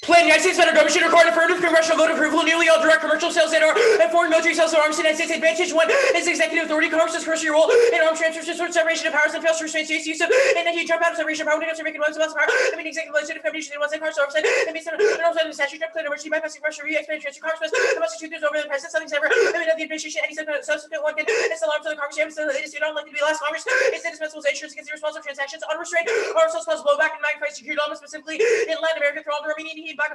Plan United States federal government should require affirmative congressional vote approval of nearly all direct commercial sales and foreign military sales of arms to the United States. Advantage 1 is executive authority. Congress has crucial role in arms transfers to sort separation of powers and fails to restrain states' use of and he jump out of separation of power to make it once power. I mean, executive legislative committee should once and Congress oversight and based on the statute of clear emergency bypassing pressure re-expand transfer Congress the must choose over the president something's ever I mean, of the administration any subsequent one can it's alarm to the Congress so it is not likely to be last Congress it's indispensable insurance against irresponsible transactions unrestrained arms sales plus blowback and magnified security law specifically in Latin America through all the Romanian heat back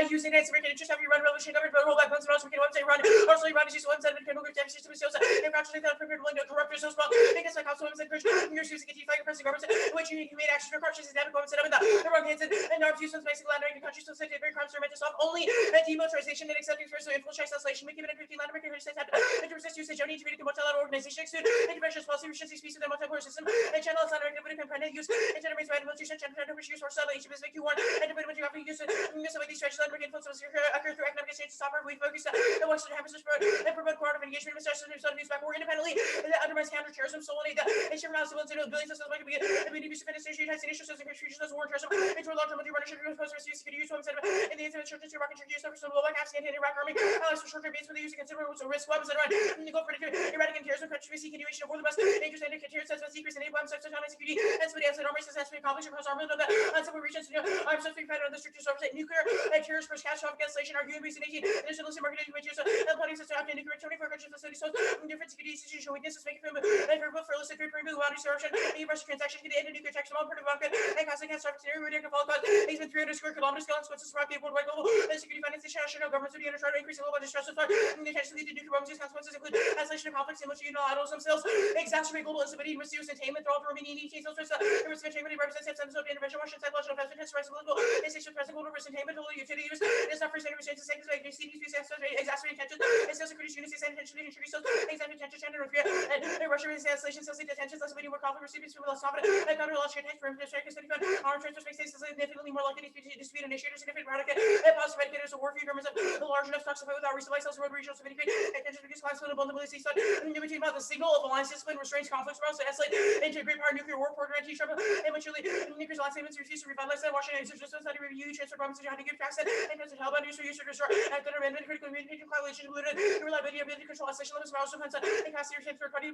using Nancy American interest after you run revolution government vote rollback once and also we can website run also you run is just one side of the criminal group deficit to sales and actually found prepared willing to corrupt so small because like also women's encouraged you're using a fight pressing government which you made action for corruption is never going to set up in the wrong hands and arms use of basic Latin American countries to say very crimes are meant to stop only demilitarization and accepting first influence isolation we give it a 15 Latin American states have to resist usage only to be a multilateral organization exclude interventions policy restrictions species of the multipolar system and channel Latin American political component use and generates random military and gender use for subtle each of his make you one and depending on what you use of these stretches Latin American influence occur through economic exchange to stop our we focus and Western hemisphere and promote cooperative engagement with such news back more independently that undermines counterterrorism solely that and share amounts of billions of like be use of industry United States nations and creatures as war terrorism into a long-term runnership post use to use one set in the incident churches to rock and use over some low like Afghan and Iraq army allies for short-term base with the use of considerable risk weapons and right go for eradicating terrorism country we see continuation of war the best dangerous and terrorist as secrets and bombs such as security and so as armies has been accomplished across armed of the uncivil regions arms have been found on the strictest oversight nuclear and terrorist first catastrophic escalation arguing recent 18 initial list marketing which is planning to after nuclear 24 countries facilities so different security institutional weaknesses make it for illicit group remove boundary disruption and Russian transaction can end a nuclear tax all part of market and causing catastrophic scenario where they can fall cause it's been 300 square kilometers scale consequences for the worldwide global security finance international governments would be under try to increase the global distress and the intention to lead to nuclear bombs consequences include isolation of conflicts in which unilaterals themselves exacerbate global instability and mysterious attainment through all the Romanian ET sales the risk of attainment represents some sort of intervention Washington psychological investment rise global institution present global risk attainment total utility use is not for center restraints and sanctions like CDs exacerbate tension and sales security units and intention to introduce exacerbate tension and fear and Russia resist escalation sales detentions less ability more conflict recipients from less confident and counter-launch attacks from distracting study fund armed transfers make states significantly more likely to dispute initiators significant radical and positive indicators of warfare governments the large enough stocks of without resupply sales road regional stability and tension reduce class food abundantly ceasefire and between about the signal of alliance discipline restraints conflicts for us to escalate into a great power nuclear war program anti-Trump and mutually nuclear alliance statements refuse to revitalize that Washington is just study review transfer promises to how to give facts and President Taliban use for use to destroy and good amendment critical communication coalition included reliability ability to control escalation limits mouse defense and capacity to third party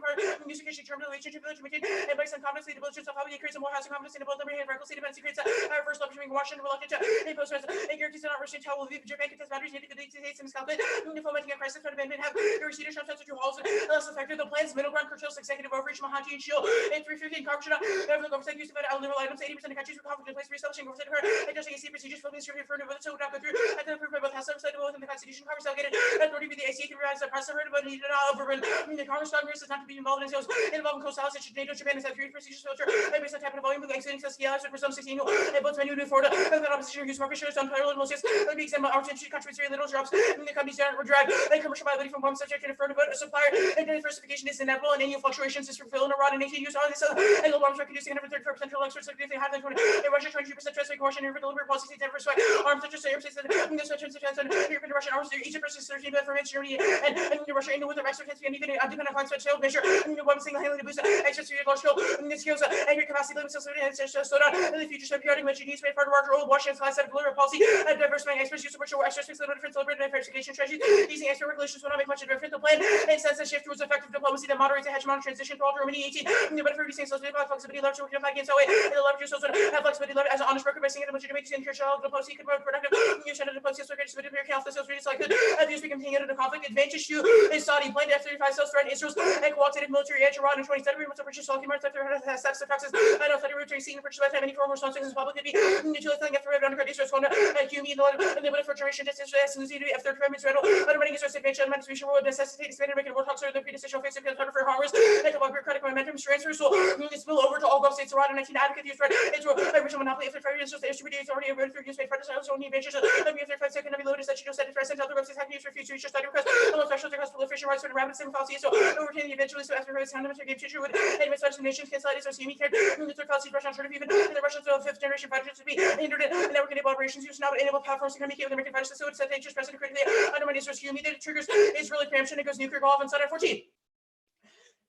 music issue terminal relationship village maintain and based on confidence the diligence of how we create some more housing confidence in both liberty and reckless dependency creates our first love between Washington reluctant to impose and guarantees not restrain how will Japan contest boundaries needed to the states and miscalculate fomenting a crisis threat abandonment have your receipt of substance to halls and less effective the plans middle ground curtails executive overreach Mahanti and Shield and 315 Congress should not have the government use of liberal items 80% of countries with conflict in place reestablishing government her adjusting AC procedures for ministry for new so would not go through and then approved by both House of Senate within the Constitution Congress delegated authority be the AC to revise the press heard about needed overrun the Congress is not to be involved in sales involving coastal such as NATO Japan has had 3 procedures filter and based on type of volume with exiting CSCLs for some 16 and both menu to Florida and opposition use market shares on parallel most like the example our country countries very little jobs and the companies down or drag and commercial viability from one subject and affirmative a supplier and diversification is inevitable and annual fluctuations is fulfilled in a rod and 18 use all this and global arms are reducing 134% central experts if they have than 20 and Russia 22% trust rate Washington deliberate policy states ever sweat arms such as Europe states that the such and European Russian arms Egypt versus 13 for Germany and Russia into with the rest of and even dependent upon such sales measure and one single-handedly to boost access to large scale skills and your capacity limits and slow down in the future so periodic which needs to be part of our role Washington's last set of deliberate policy and diversifying experts use of virtual experts fix the different celebrated diversification strategies using expert regulations will not make much of a difference the plan and sets a shift towards effective diplomacy that moderates a hegemonic transition to all Germany 18 but for reducing social flexibility leverage working against that way and the leverage also have flexibility leverage as an honest broker by seeing it much debate in Kirchhoff diplomacy could promote productive use of diplomacy so great to be careful sales really like abuse we continue into the conflict advantage to is Saudi planned F-35 sales threat Israel's and qualitative military edge Iran in 27 we want to purchase Salky Marks after steps to Texas I know study routine seen purchase by time any form of response to this public could be usually telling after undercut Israel's going to QME and the limit for duration distance exclusivity F-35 Israel undermining Israel's advantage administration will necessitate expanded making war talks or the predecisional face of for harmers and the bureaucratic momentum transfer so spill over to all Gulf states around 19 advocate use threat Israel original monopoly F-35 is just the distributed authority of for use made for design only advantages of F-35 second to be loaded such as set to present other websites having used refuse to issue study requests almost special request proliferation rights for the rapid same policy so overtaking eventually so after his hand to game teacher would and such nations can slide as a semi cared the third policy Russian sort of even the Russians of 5th generation fighters to be hindered in network enabled operations used now but enable platforms to communicate with the American fighters so it set the interest president critically undermine Israel's QME that triggers Israeli preemption it goes nuclear golf inside at 14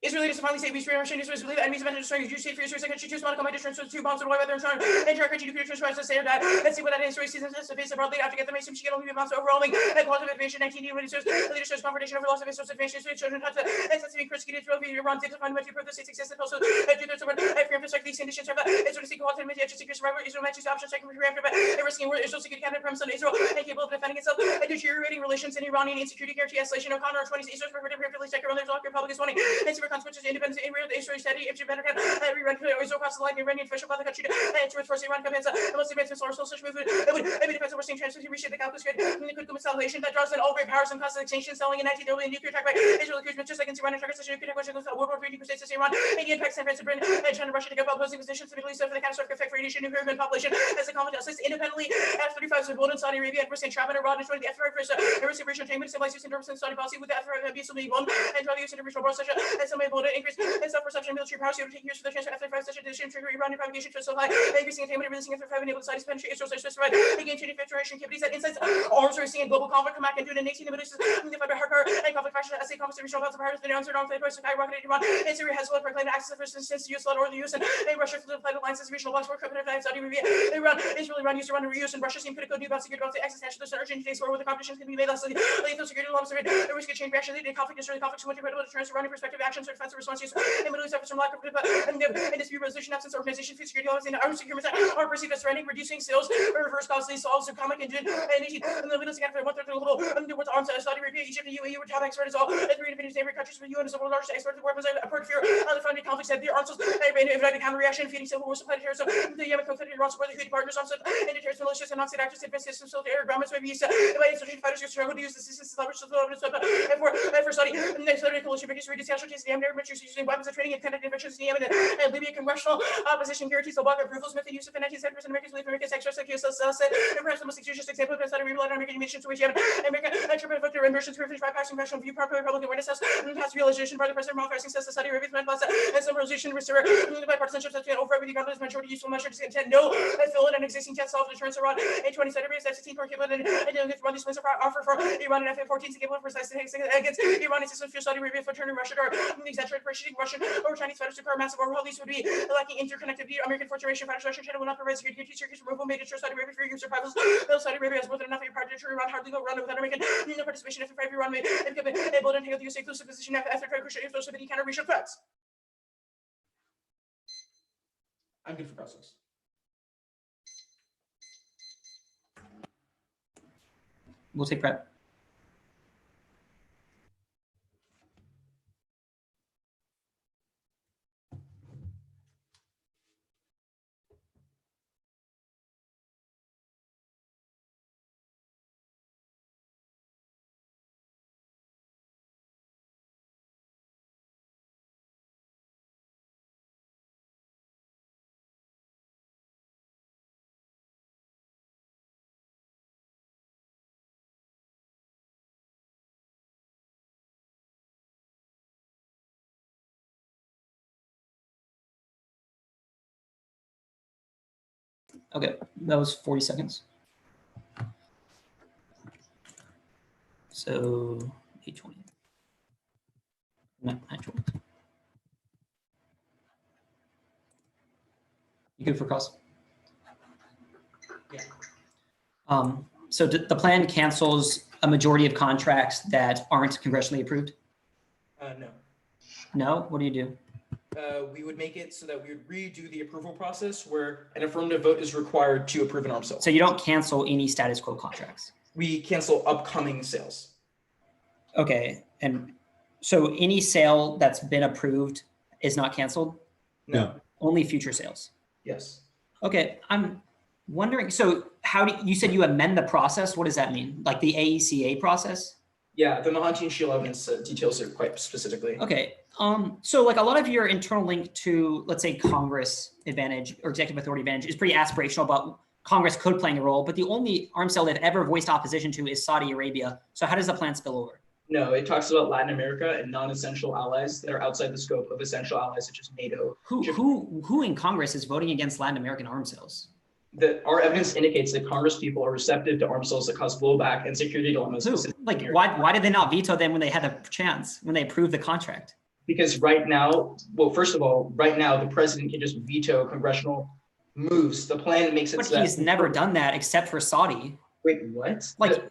Israeli to finally save Israel. Israel believe enemies of destroying Jews state for Israel. Second, she choose one combat destroying two bombs and weather and turn and turn country nuclear transfer to say that. Let's see what that is. Israel seasons to face broadly after get the Mason she get only bombs overwhelming and quantum advantage 19 when it shows leadership's confrontation over loss of Israel's advantage. Children had to sensitive persecuted Israel. Iran did find much to prove the state's existence. Also, do their support. I fear like these conditions are Israel seeking quantum advantage to secure survival. Israel matches options second for reactor, but risking war. Israel seeking Canada premise on Israel and capable of defending itself. And deteriorating relations in Iranian insecurity guarantee escalation. O'Connor 20s. Israel's preferred privilege sector on their Republic is wanting. And severe consequences independence in real Israel steady if you better can rerun Israel across the line Iranian official by the country and to force Iran commits most advancements or social movement it would depends on worsening transfer to reshape the calculus grid and the critical salvation that draws in all great powers and costs of extinction selling in 19 billion nuclear attack by Israel accused just against Iran and targets such a nuclear attack was World War III nuclear states to Iran India Pakistan France and Britain and China Russia to give opposing positions to the Middle East for the catastrophic effect for Asian nuclear population as a common justice independently F-35s with Bolton Saudi Arabia and risk entrapment abroad and joining the F-35 first risk of racial attainment symbolized use in terms of Saudi policy with the F-35 abuse of the one and driving use in regional war such as some may Bolton increase in self-perception of military power so it would take years for the transfer of F-35 such a decision trigger Iranian propagation to so high increasing attainment and releasing F-35 enabled Saudi penetrate Israel such as provide again changing federation activities that insights arms racing and global conflict come back and do an 18 minutes defined by hard power and conflict fashion as a conflict regional powers of powers the answered on price of skyrocketed Iran and Syria has proclaimed access to first instance to use or the use and Russia for the flight alliances regional blocks for Copenhagen and Saudi Arabia Iran Israel Iran used to run and reuse and Russia seemed critical new about security about the access national there's an urgent today's war where the competition can be made less lethal security laws of it the risk of change reaction the conflict destroy the conflict so much credible deterrence running perspective actions or defensive response use and Middle East efforts from lack of and dispute resolution absence organization food security laws and armed security are perceived as threatening reducing sales or reverse costly solves or comic engine and the Middle East again for one third of the global with arms Saudi Arabia Egypt and UAE were top experts as all and three independent neighboring countries for the UN as the world's largest export of weapons a part fear on the funded conflicts that their arms invited counter reaction feeding civil war supply to terrorism the Yemen conflict Iran support the Houthi partners arms and terrorist militias and non-state actors advanced systems so air ground may be used by insurgent fighters who struggle to use the systems to leverage the evidence and for Saudi and the Saudi coalition because reduce casualties in the Yemen using weapons of training and kinetic inventions in Yemen and Libya congressional opposition guarantees the block approvals with the use of 1970% Americans believe America's extra like US and perhaps the most egregious example of Saudi Arabia American nations to which Yemen America triple vote their ambitions for bypassing congressional view proper Republican awareness house and past realization by the president malpracticing says the Saudi Arabia's man plus and some resolution restore bipartisanship that's been over everything regardless majority useful measures to intent no fill in an existing test self-deterrence Iran and 20 Saudi Arabia's F-16 per Cuba and run these plans offer for Iran and F-14 to capable of precisely against Iranian systems for Saudi Arabia for turning Russia or exaggerated purchasing Russian or Chinese fighters to car massive overhaul these would be lacking interconnectivity American fourth generation fighters Russian China will not provide security circuits removal made ensure Saudi Arabia for your survivals though Saudi Arabia has more than enough of your part to turn Iran hardly go run without American participation if Iran may and could be able to take the US inclusive position after crucial explosive counter racial threats. I'm good for process. We'll take prep. Okay, that was 40 seconds. So 8:20. No, 9:20. You good for cross? Yeah. So the plan cancels a majority of contracts that aren't congressionally approved? No. No? What do you do? We would make it so that we would redo the approval process where an affirmative vote is required to approve an arms sale. So you don't cancel any status quo contracts? We cancel upcoming sales. Okay, and so any sale that's been approved is not canceled? No. Only future sales? Yes. Okay, I'm wondering, so how do you said you amend the process? What does that mean? Like the AECA process? Yeah, the Mahantine Shield evidence details it quite specifically. Okay, so like a lot of your internal link to, let's say, Congress advantage or executive authority advantage is pretty aspirational, but Congress could play a role, but the only arms sale they've ever voiced opposition to is Saudi Arabia. So how does the plan spill over? No, it talks about Latin America and non-essential allies that are outside the scope of essential allies such as NATO. Who in Congress is voting against Latin American arms sales? Our evidence indicates that Congress people are receptive to arms sales that cause blowback and security dilemmas. Who? Like, why did they not veto them when they had a chance, when they approved the contract? Because right now, well, first of all, right now the president can just veto congressional moves. The plan makes it But so he's never done that except for Saudi. Wait, what? Like,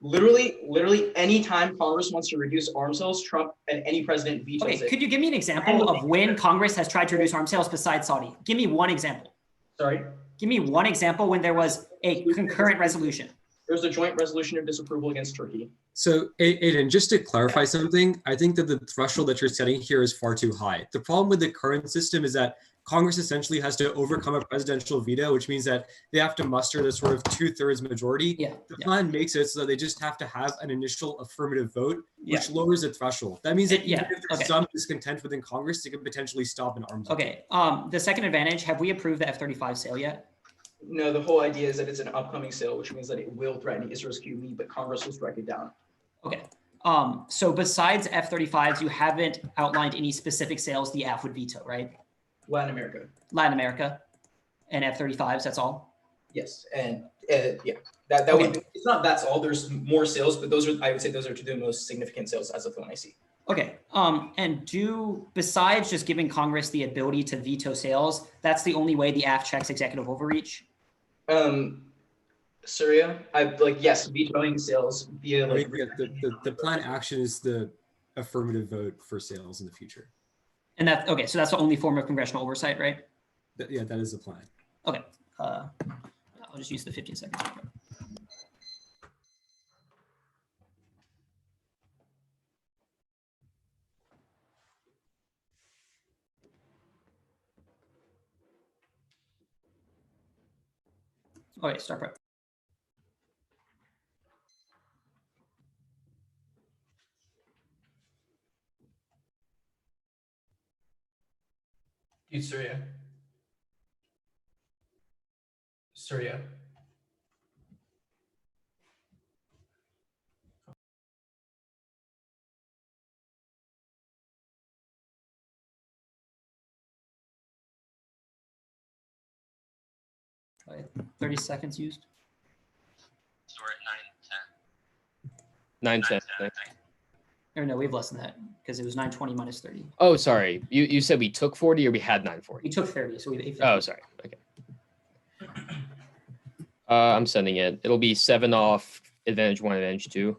literally anytime Congress wants to reduce arms sales, Trump and any president vetoes okay, it. could you give me an example of when Congress has tried to reduce arms sales besides Saudi? Give me one example. Sorry? Give me one example when there was a concurrent resolution. There was a joint resolution of disapproval against Turkey. So, Aiden, just to clarify something, I think that the threshold that you're setting here is far too high. The problem with the current system is that Congress essentially has to overcome a presidential veto, which means that they have to muster the sort of 2/3 majority. Yeah. The plan makes it so that they just have to have an initial affirmative vote, which Yeah. lowers the threshold. That means that even if there's Okay. some discontent within Congress, they could potentially stop an arms. Okay. The second advantage, have we approved the F-35 sale yet? No, the whole idea is that it's an upcoming sale, which means that it will threaten Israel's QB, but Congress will strike it down. Okay. So besides F-35s, you haven't outlined any specific sales the AF would veto, right? Latin America. Latin America and F-35s, that's all? Yes, and yeah, that Okay. would be, it's not that's all. There's more sales, but those are, I would say, those are the most significant sales as of the one I see. Okay. And besides just giving Congress the ability to veto sales, that's the only way the AF checks executive overreach? Syria, yes, vetoing sales via I think the plan action is the affirmative vote for sales in the future. And okay, so that's the only form of congressional oversight, right? Yeah, that is the plan. Okay. I'll just use the 15 seconds. Okay, start prep. Dude, Syria. Syria. Okay, 30 seconds used. So we're at 9:10. 9:10. Or no, we have less than that because it was 920 minus 30. Oh, sorry. You said we took 40 or we had 940? We took 30, so we have 850. Oh, sorry. Okay. I'm sending it. It'll be 7 off advantage 1, advantage 2.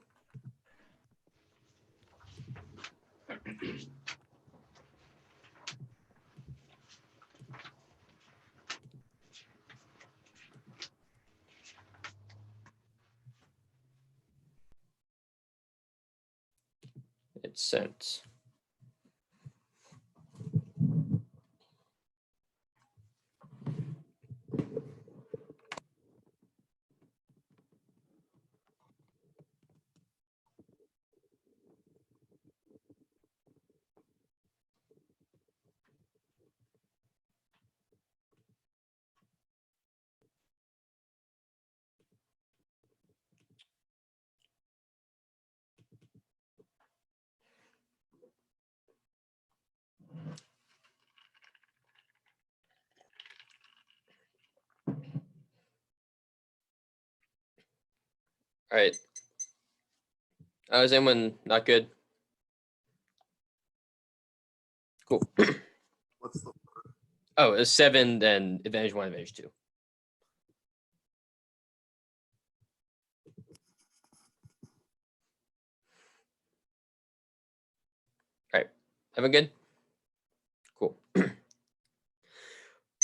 It's sent. All right. Is anyone not good? Cool. What's the Oh, it's 7, then advantage 1, advantage 2. All right. Everyone good? Cool.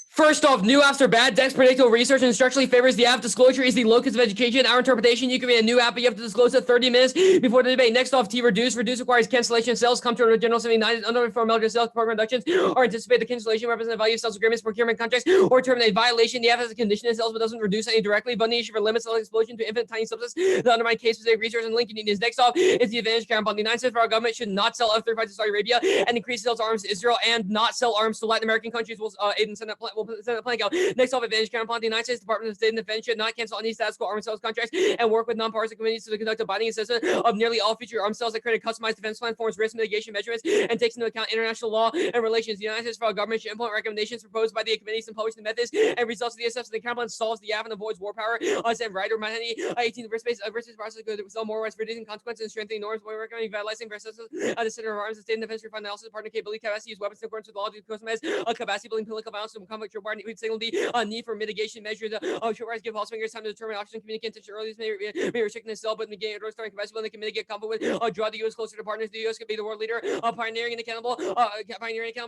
First off, new apps are bad. Dex predictable research and structurally favors the app. Disclosure is the locus of education. Our interpretation, you can be a new app, but you have to disclose it 30 minutes before the debate. Next off, T reduce. Reduce requires cancellation of sales. Come to a general 79. Under measure sales program reductions or anticipate the cancellation represent the value of sales agreements, procurement contracts, or terminate violation. The app has a condition in sales but doesn't reduce any directly. But the issue for limits sales explosion to infinite tiny subsets. The undermine case specific research and link you need is next off is the advantage carrying on. The United States federal government should not sell F-35 to Saudi Arabia and increase sales arms to Israel and not sell arms to Latin American countries. Will Aiden send that plan? Will Senate planning out. Next off, advantage counterplan. The United States Department of State and Defense should not cancel any status quo arms sales contracts and work with nonpartisan committees to conduct a binding assessment of nearly all future arms sales that create a customized defense plan, forms risk mitigation measurements, and takes into account international law and relations. The United States federal government should implement recommendations proposed by the committees and publish the methods and results of the assessment. The counterplan solves the gap and avoids war power. Said Ryder Mahoney, 18 risk-based process could result more rights, reducing consequences and strengthening norms. We're recommending vitalizing for assessment the Center of Arms and State and Defense Refund Analysis partner capability capacity use weapons in accordance with law to customize capacity building political violence to conflict short bar signal the need for mitigation measures. Short bars give policymakers time to determine options, communicate intention early. May restrict the cell, but negate or starting capacity building can mitigate conflict with draw the U.S. closer to partners. The U.S. could be the world leader, pioneering an accountable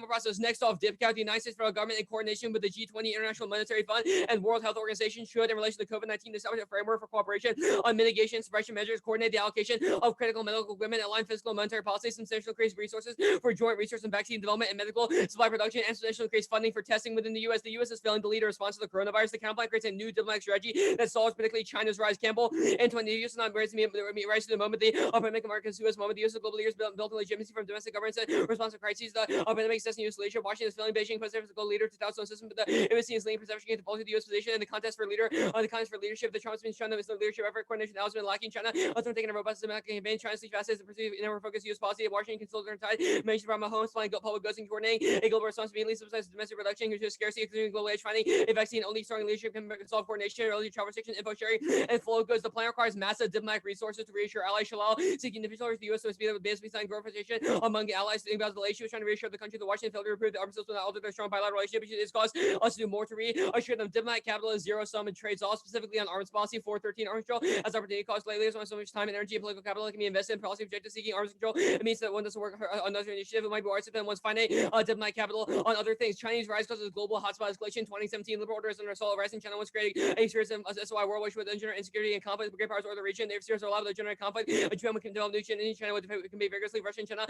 process. Next off, DIPCAT, the United States federal government in coordination with the G20 International Monetary Fund and World Health Organization should, in relation to COVID-19, establish a framework for cooperation on mitigation, suppression measures, coordinate the allocation of critical medical equipment, align fiscal and monetary policies, substantially increase resources for joint research and vaccine development and medical supply production, and substantially increase funding for testing within the U.S. The U.S. is failing to lead a response to the coronavirus. The counterplan creates a new diplomatic strategy that solves particularly China's rise. Campbell and 20 the U.S. is not raising rise to the moment the pandemic America's U.S. moment. The U.S. global leaders built in legitimacy from domestic governments and response to crises. The pandemic assessing U.S. leadership. Washington is failing Beijing president global leader to doubt its own system, but the embassy is leading perception against the policy of the U.S. position and the contest for leadership. The Trump's been shown that the leadership effort coordination has been lacking. China also taking a robust diplomatic campaign. China's least fast is the pursuit of network focused U.S. policy. Washington can still turn tide. Managed from a home supplying public goods and coordinating a global response immediately subsides domestic production, which is scarcity, including global age finding a vaccine. Only strong leadership can solve coordination, relative travel restriction, info sharing, and flow of goods. The plan requires massive diplomatic resources to reassure allies. Shalal seeking to the U.S. to speed up basically sign glorification among allies. About the she was trying to reassure the country that Washington failed to improve the arms system that alter their strong bilateral relationship, which is caused us to do more to reassure them. Diplomatic capital is zero sum and trades all specifically on arms policy. 413 arms control as opportunity cost. Lately, there's so much time and energy and political capital that can be invested in policy objective seeking arms control. It means that one doesn't work on another initiative. It might be worse than one's finite diplomatic capital on other things. Chinese rise causes global hotspot escalation. 2017 liberal orders under assault rising. China was creating a serious SOI world which would engender insecurity and conflict with great powers over the region. If serious are allowed to generate conflict, Japan can develop new China would can be vigorously Russia and China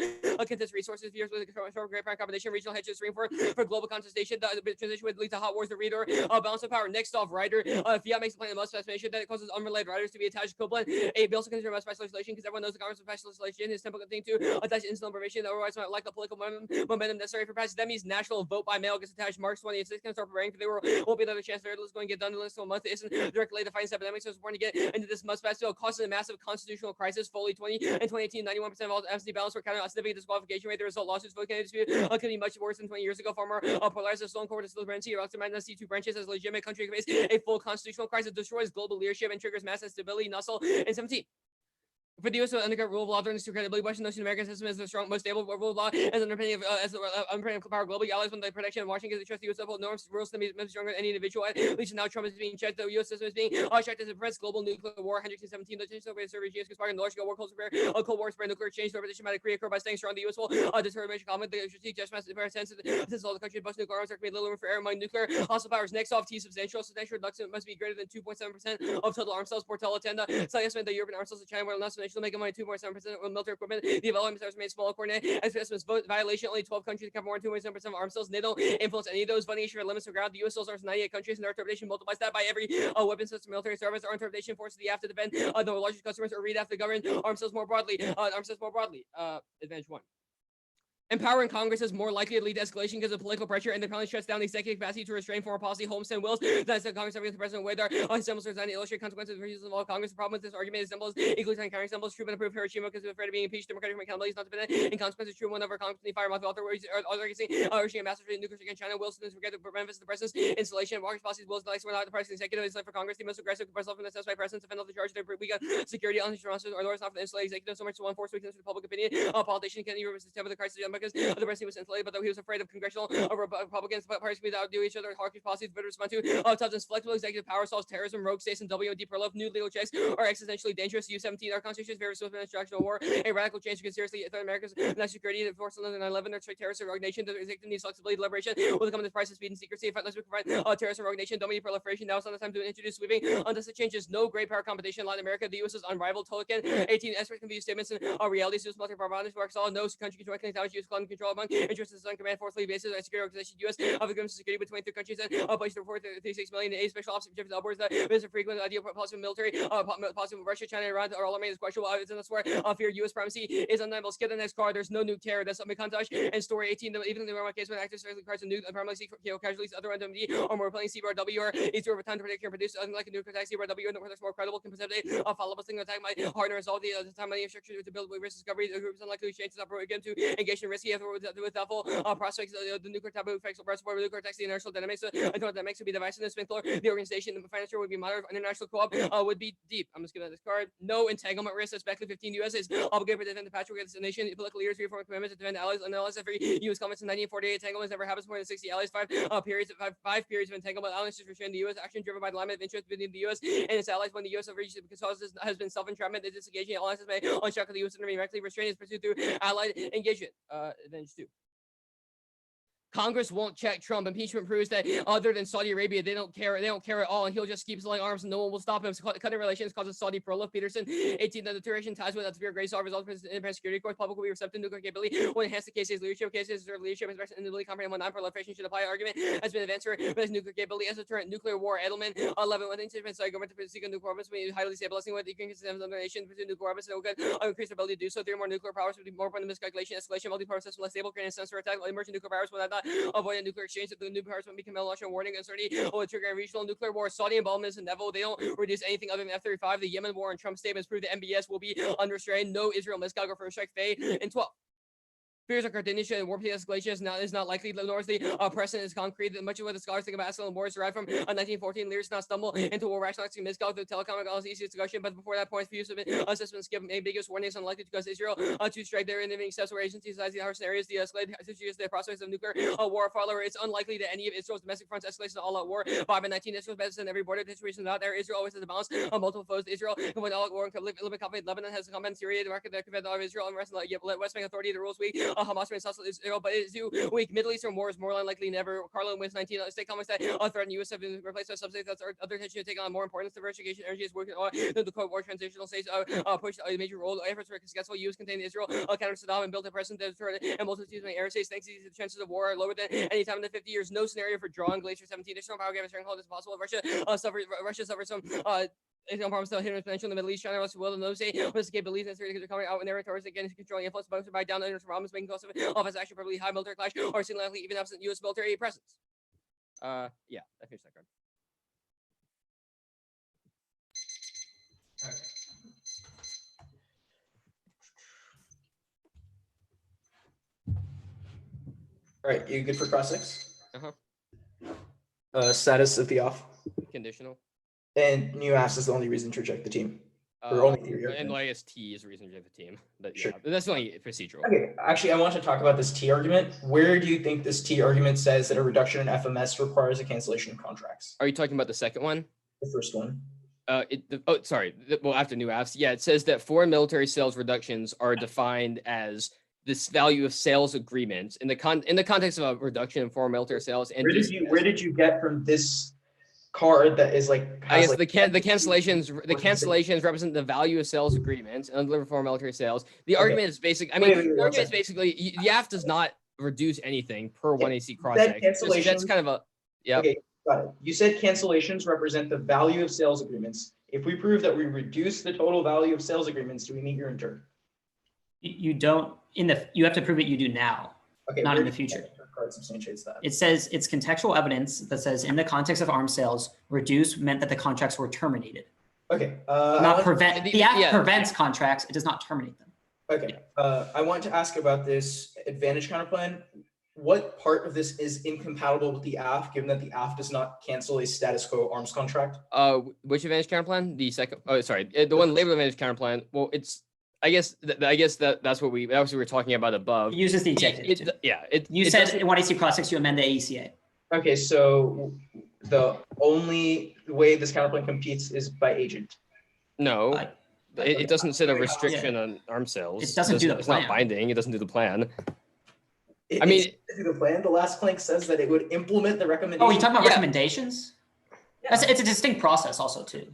contest resources fears with great power combination regional hedges stream for global contestation. The transition would lead to hot wars. The reader balance of power. Next off, Ryder Fiat makes a plan must specification that it causes unrelated riders to be attached to coupling. A bill also consider must special legislation because everyone knows the government's special legislation is simple thing to attach instant information that otherwise might lack the political momentum necessary for passage. That means national vote by mail gets attached March 20th. Can start preparing for they won't be another chance. They're going to get done in less than a month. It isn't directly defining epidemic, so it's important to get into this must pass bill. Causes a massive constitutional crisis. Fully 2018, 91% of all absentee ballots were counted on a significant disqualification rate. The result lawsuits vote candidate dispute could be much worse than 20 years ago. Far more polarized. The Sloan Court is still branching. About to see two branches as a legitimate country face a full constitutional crisis, destroys global leadership and triggers mass instability. Nussel and 17. For the U.S. to undercut rule of law during this credibility, Washington notion American system is the strong, most stable rule of law as underpinning of power globally. Allies when the protection of Washington is the trust the U.S. uphold norms, rules to be stronger than any individual. At least now Trump is being checked. The U.S. system is being checked as a prevents global nuclear war. 117. The tension over the Soviet Union conspiring the large-scale war cold war spread nuclear exchange. The repetition might occur by staying strong. The U.S. will deter major conflict. The strategic judgment since all the country both nuclear arms are made little room for air among nuclear hostile powers. Next off, substantial reduction must be greater than 2.7% of total arms sales. Portella Tenda. So estimate the European arms sales of China will not substantially make money 2.7% of military equipment. The development stars remain small, coordinated. As estimates vote violation, only 12 countries cover more than 2.7% of arms sales. They don't influence any of those. Funding issue limits the ground. The U.S. sells arms to 98 countries, and their interpretation multiplies that by every weapon system, military service. Our interpretation forces the have to defend the largest customers or read after the government. Arms sales more broadly. Advantage 1. Empowering Congress is more likely to lead to escalation because of political pressure, and the penalty shuts down the executive capacity to restrain foreign policy. Homestead wills that Congress every the president Weather symbols are designed to illustrate consequences of refusals of all Congress. The problem with this argument is symbols equally counting symbols. True and approved Hiroshima because of afraid of being impeached. Democratic accountability is not dependent in consequences. True one of our Congress fire mouth author urging a massive nuclear against China. Wilson is regret the benefits of the president's installation. Walker's policies wills the not the president's executive is left for Congress. The most aggressive myself from the by presidents defend the charge of their weak security on responses or lawyers not for the installed executive. So much to one force weakness for the public opinion. Politician can even resist the crisis because the president was insulated, but though he was afraid of congressional Republicans, but parties without do each other, Harker's policies better respond to Tubman's flexible executive power solves terrorism, rogue states, and WOD Perlov. New legal checks are existentially dangerous. U-17, our constitution is very swift and instructional war. A radical change to seriously threaten America's national security and force 9/11 or terrorist rogue nation. The executive needs flexibility, deliberation will come at the price of speed and secrecy. Unless we prevent terrorist rogue nation, dominating proliferation. Now it's not the time to introduce sweeping unless it changes. No great power competition in Latin America. The U.S. is unrivaled. Tolkien 18 experts can view statements and realities. U.S. military power bondage works all. No country can directly challenge U.S. interest control among interests on command force bases and security organization U.S. of the government security between 3 countries and placed the report 36 million a special officer Jeffrey Alborz that is a frequent idea possible military possible Russia, China, Iran are all remains questionable. It's in the swear fear U.S. primacy is undeniable. Skip the next card. There's no nuke terror. That's something contact and story 18. Even in the Roman case when actors cards and nuke primarily seek casualties other NMD or more playing CBRW or easier over time to predict and produce unlike a nuke attack CBRW and the more credible can precipitate a follow-up single attack might harder resolve the time money infrastructure to build with risk discovery. The group is unlikely to change the operate again to engage in risky effort with doubtful prospects. The nuclear taboo effects will support nuclear attacks, the inertial dynamics. Dynamics would be device in the spin floor. The organization, the financial would be moderate. International co-op would be deep. I'm just giving this card. No entanglement risk. That's Beckley 15 U.S. is obligated to defend the patchwork of the nation. Political leaders reform commitments to defend allies. Analysis every U.S. comments in 1948. Entanglements never happens more than 60 allies. Five periods of entanglement. Alliances restrain the U.S. action driven by the alignment of interest between the U.S. and its allies. When the U.S. overreaches because has been self-entrapment, the disengaging alliances may unshackle the U.S. and directly restrain its pursuit through allied engagement. Advantage 2. Congress won't check Trump. Impeachment proves that other than Saudi Arabia, they don't care at all, and he'll just keep selling arms and no one will stop him. Cutting relations causes Saudi prolif. Peterson, 18. The deterioration ties with severe grace all results from independent security course. Public will be receptive to nuclear capability will enhance the case's leadership. Cases deserve leadership and ability to comprehend what non-proliferation should apply. Argument has been advanced for nuclear capability as a deterrent. Nuclear war. Edelman, 11. When things have been government to seek nuclear weapons, we highly stabilizing with the increasing of the nation pursue nuclear weapons and will increase their ability to do so. 3 more nuclear powers would be more prone to miscalculation, escalation, multi-power system less stable, creating a sensor attack. Emerging nuclear powers will not avoid a nuclear exchange. The nuclear powers will become launching warning uncertainty will trigger a regional nuclear war. Saudi involvement is inevitable. They don't reduce anything other than F-35. The Yemen war and Trump statements prove the MBS will be unrestrained. No Israel miscalculation for strike Faye in 12. Fears of coordination and war escalation is not likely, nor is the precedent is concrete. Much of what the scholars think about Aslan wars derived from 1914. Leaders not stumble into war rationalizing miscalculate the telecom is easiest discussion, but before that point, few assessments give ambiguous warnings unlikely to cause Israel to strike their enemy steps where agencies as the harsh areas de-escalate the prospects of nuclear war follower. It's unlikely that any of Israel's domestic fronts escalates to all-out war. 5 and 19 Israel's better than every border. This reason not there. Israel always has a balance of multiple foes. Israel can win all-out war and live in conflict. Lebanon has a combat Syria, the market that prevent all of Israel and rest of the West Bank Authority. The rules weak. Hamas remains hostile Israel, but it is too weak. Middle Eastern war is more unlikely than ever. Carlin wins 19. State conflicts that threaten U.S. have been replaced by substates that are other tension to take on more importance. Diversification, energy is working on the Cold War transitional states push a major role. Efforts were successful. U.S. contained Israel, counter Saddam, and built a presence that deterred and multitudes of air states. Thanks to the chances of war are lower than any time in the 50 years. No scenario for drawing Glacier 17. Additional power gap stronghold is possible. Russia suffered some problems to hidden potential in the Middle East. China also will and those say was capabilities necessary to coming out in their territories again controlling influence bunks by down under problems making cost of its action probably high military clash or singularly even absent U.S. military presence. Yeah, I finished that card. All right, you good for cross 6? Uh-huh. Status of the off. Conditional. And new ass is the only reason to reject the team. Or only theory. And I guess T is a reason to reject the team. But Sure. yeah, but that's only procedural. Okay, actually, I want to talk about this T argument. Where do you think this T argument says that a reduction in FMS requires a cancellation of contracts? Are you talking about the second one? The first one. Well, after new apps, yeah, it says that foreign military sales reductions are defined as this value of sales agreements in the context of a reduction in foreign military sales. And where did you get from this card that is like? I guess the cancellations represent the value of sales agreements and undelivered foreign military sales. The argument is basic. I mean, the argument is basically the AF does not reduce anything per 1AC cross X. That's kind of a Okay, got it. You said cancellations represent the value of sales agreements. If we prove that we reduce the total value of sales agreements, do we meet your inter? You don't you have to prove it you do now, okay, not in the future. Card substantiates that. It says it's contextual evidence that says in the context of arms sales, reduce meant that the contracts were terminated. Okay. Not prevent. The act prevents contracts. It does not terminate them. Okay. I want to ask about this advantage counterplan. What part of this is incompatible with the AF, given that the AF does not cancel a status quo arms contract? Which advantage counterplan? The second. Oh, sorry, the one labeled advantage counterplan. Well, it's. I guess that's what we were talking about above. It uses the executive. You said in 1AC cross 6 you amend the AECA. Okay, so the only way this counterplan competes is by agent. No, it doesn't set a restriction on arms sales. It doesn't do the plan. It's not binding. It doesn't do the plan. I mean, the plan. The last plank says that it would implement the recommendation. Oh, you're talking about recommendations? Yeah. It's a distinct process also too.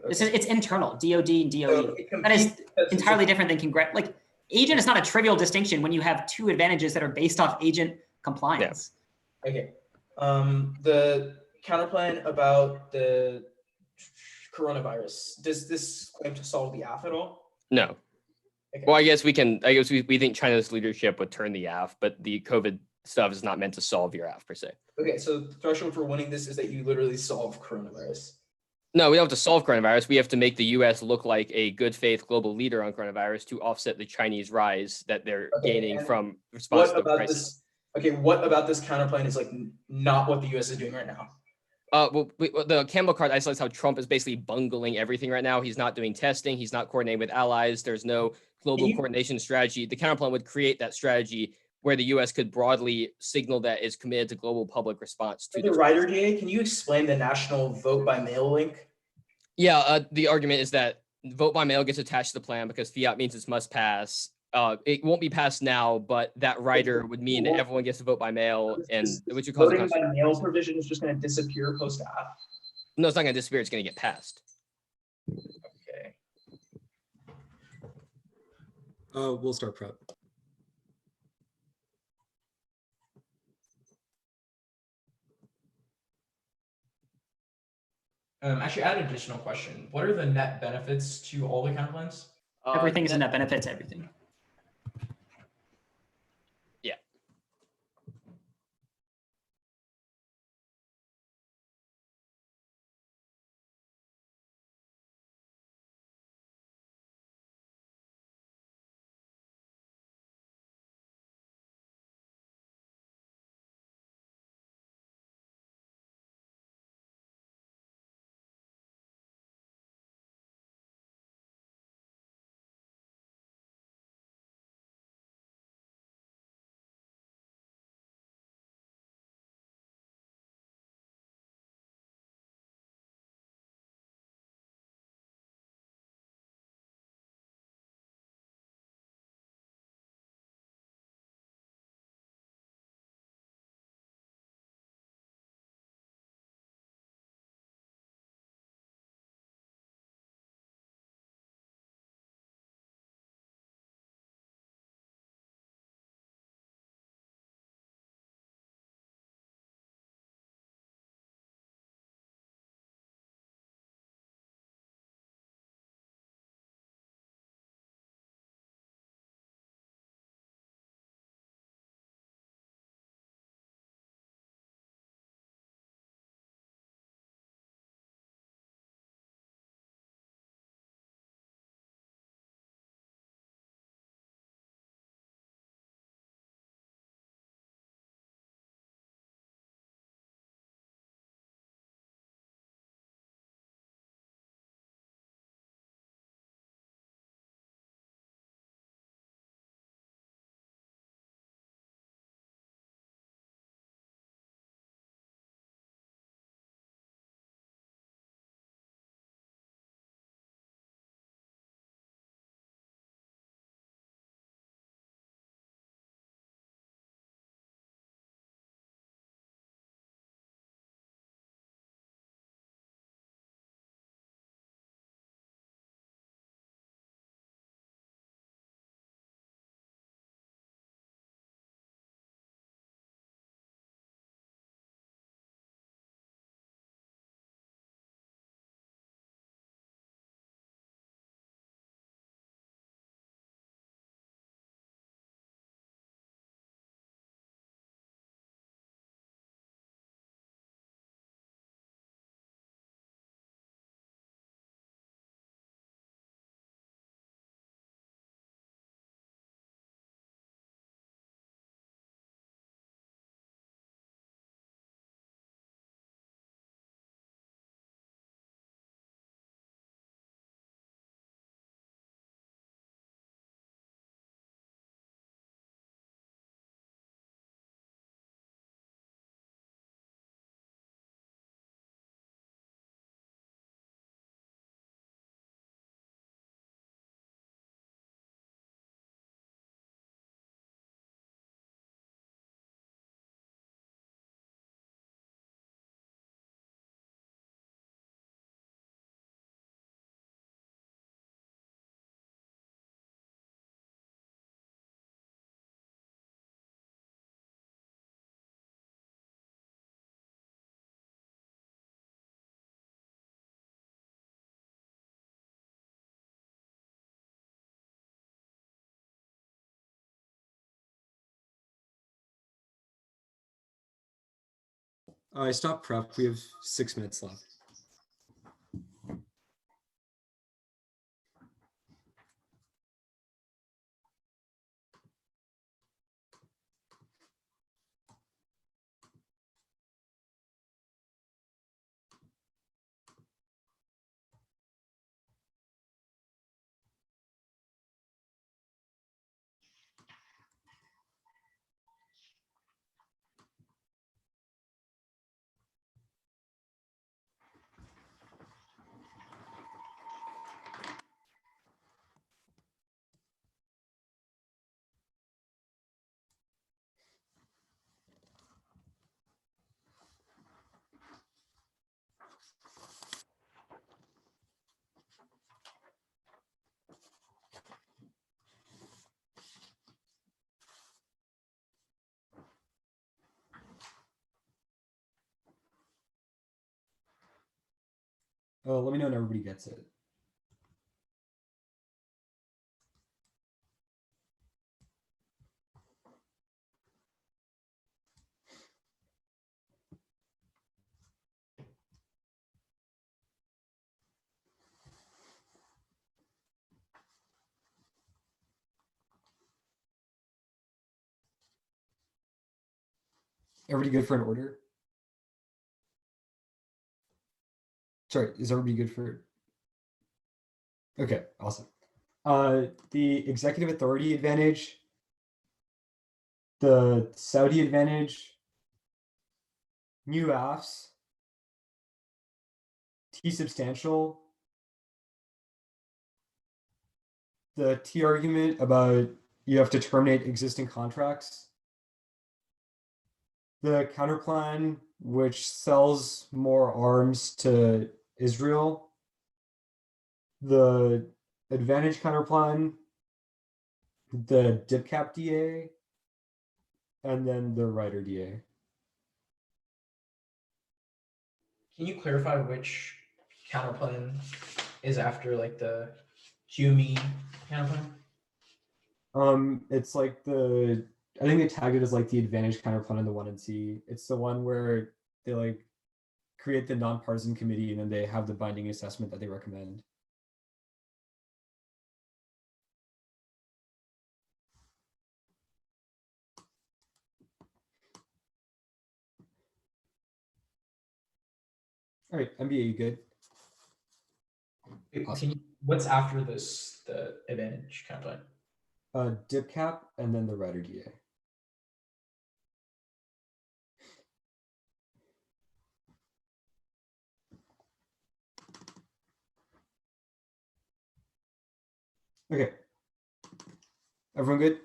It's internal, DOD and DOE. That is entirely different than Congress. Like agent is not a trivial distinction when you have two advantages that are based off agent compliance. Okay. The counterplan about the coronavirus. Does this claim to solve the AF at all? No. Okay. Well, I guess we think China's leadership would turn the AF, but the COVID stuff is not meant to solve your AF per se. Okay, so the threshold for winning this is that you literally solve coronavirus. No, we don't have to solve coronavirus. We have to make the U.S. look like a good faith global leader on coronavirus to offset the Chinese rise that they're gaining from response to the crisis. What about this counterplan is like not what the U.S. is doing right now? The Campbell card isolates how Trump is basically bungling everything right now. He's not doing testing. He's not coordinating with allies. There's no global coordination strategy. The counterplan would create that strategy where the U.S. could broadly signal that it's committed to global public response to the Rider DA. Can you explain the national vote by mail link? Yeah, the argument is that vote by mail gets attached to the plan because fiat means it must pass. It won't be passed now, but that rider would mean that everyone gets to vote by mail, and which would cause voting by mail provision is just going to disappear post AF. No, it's not going to disappear. It's going to get passed. Okay. We'll start prep. Actually, I had an additional question. What are the net benefits to all the counterplans? Everything is a net benefit to everything. I stopped prep. We have 6 minutes left. Let me know when everybody gets it. Everybody good for an order? Sorry, is everybody good for? Okay, awesome. The executive authority advantage, the Saudi advantage, new AFs, T substantial, the T argument about you have to terminate existing contracts, the counterplan, which sells more arms to Israel, the advantage counterplan, the dip cap DA, and then the rider DA. Can you clarify which counterplan is after like the Hume counterplan? It's like I think they tagged it as like the advantage counterplan in the 1 and C. It's the one where they like create the nonpartisan committee and then they have the binding assessment that they recommend. All right, MBA, you good? Awesome. What's after this, the advantage counterplan? Dip cap and then the rider DA. Okay. Everyone good?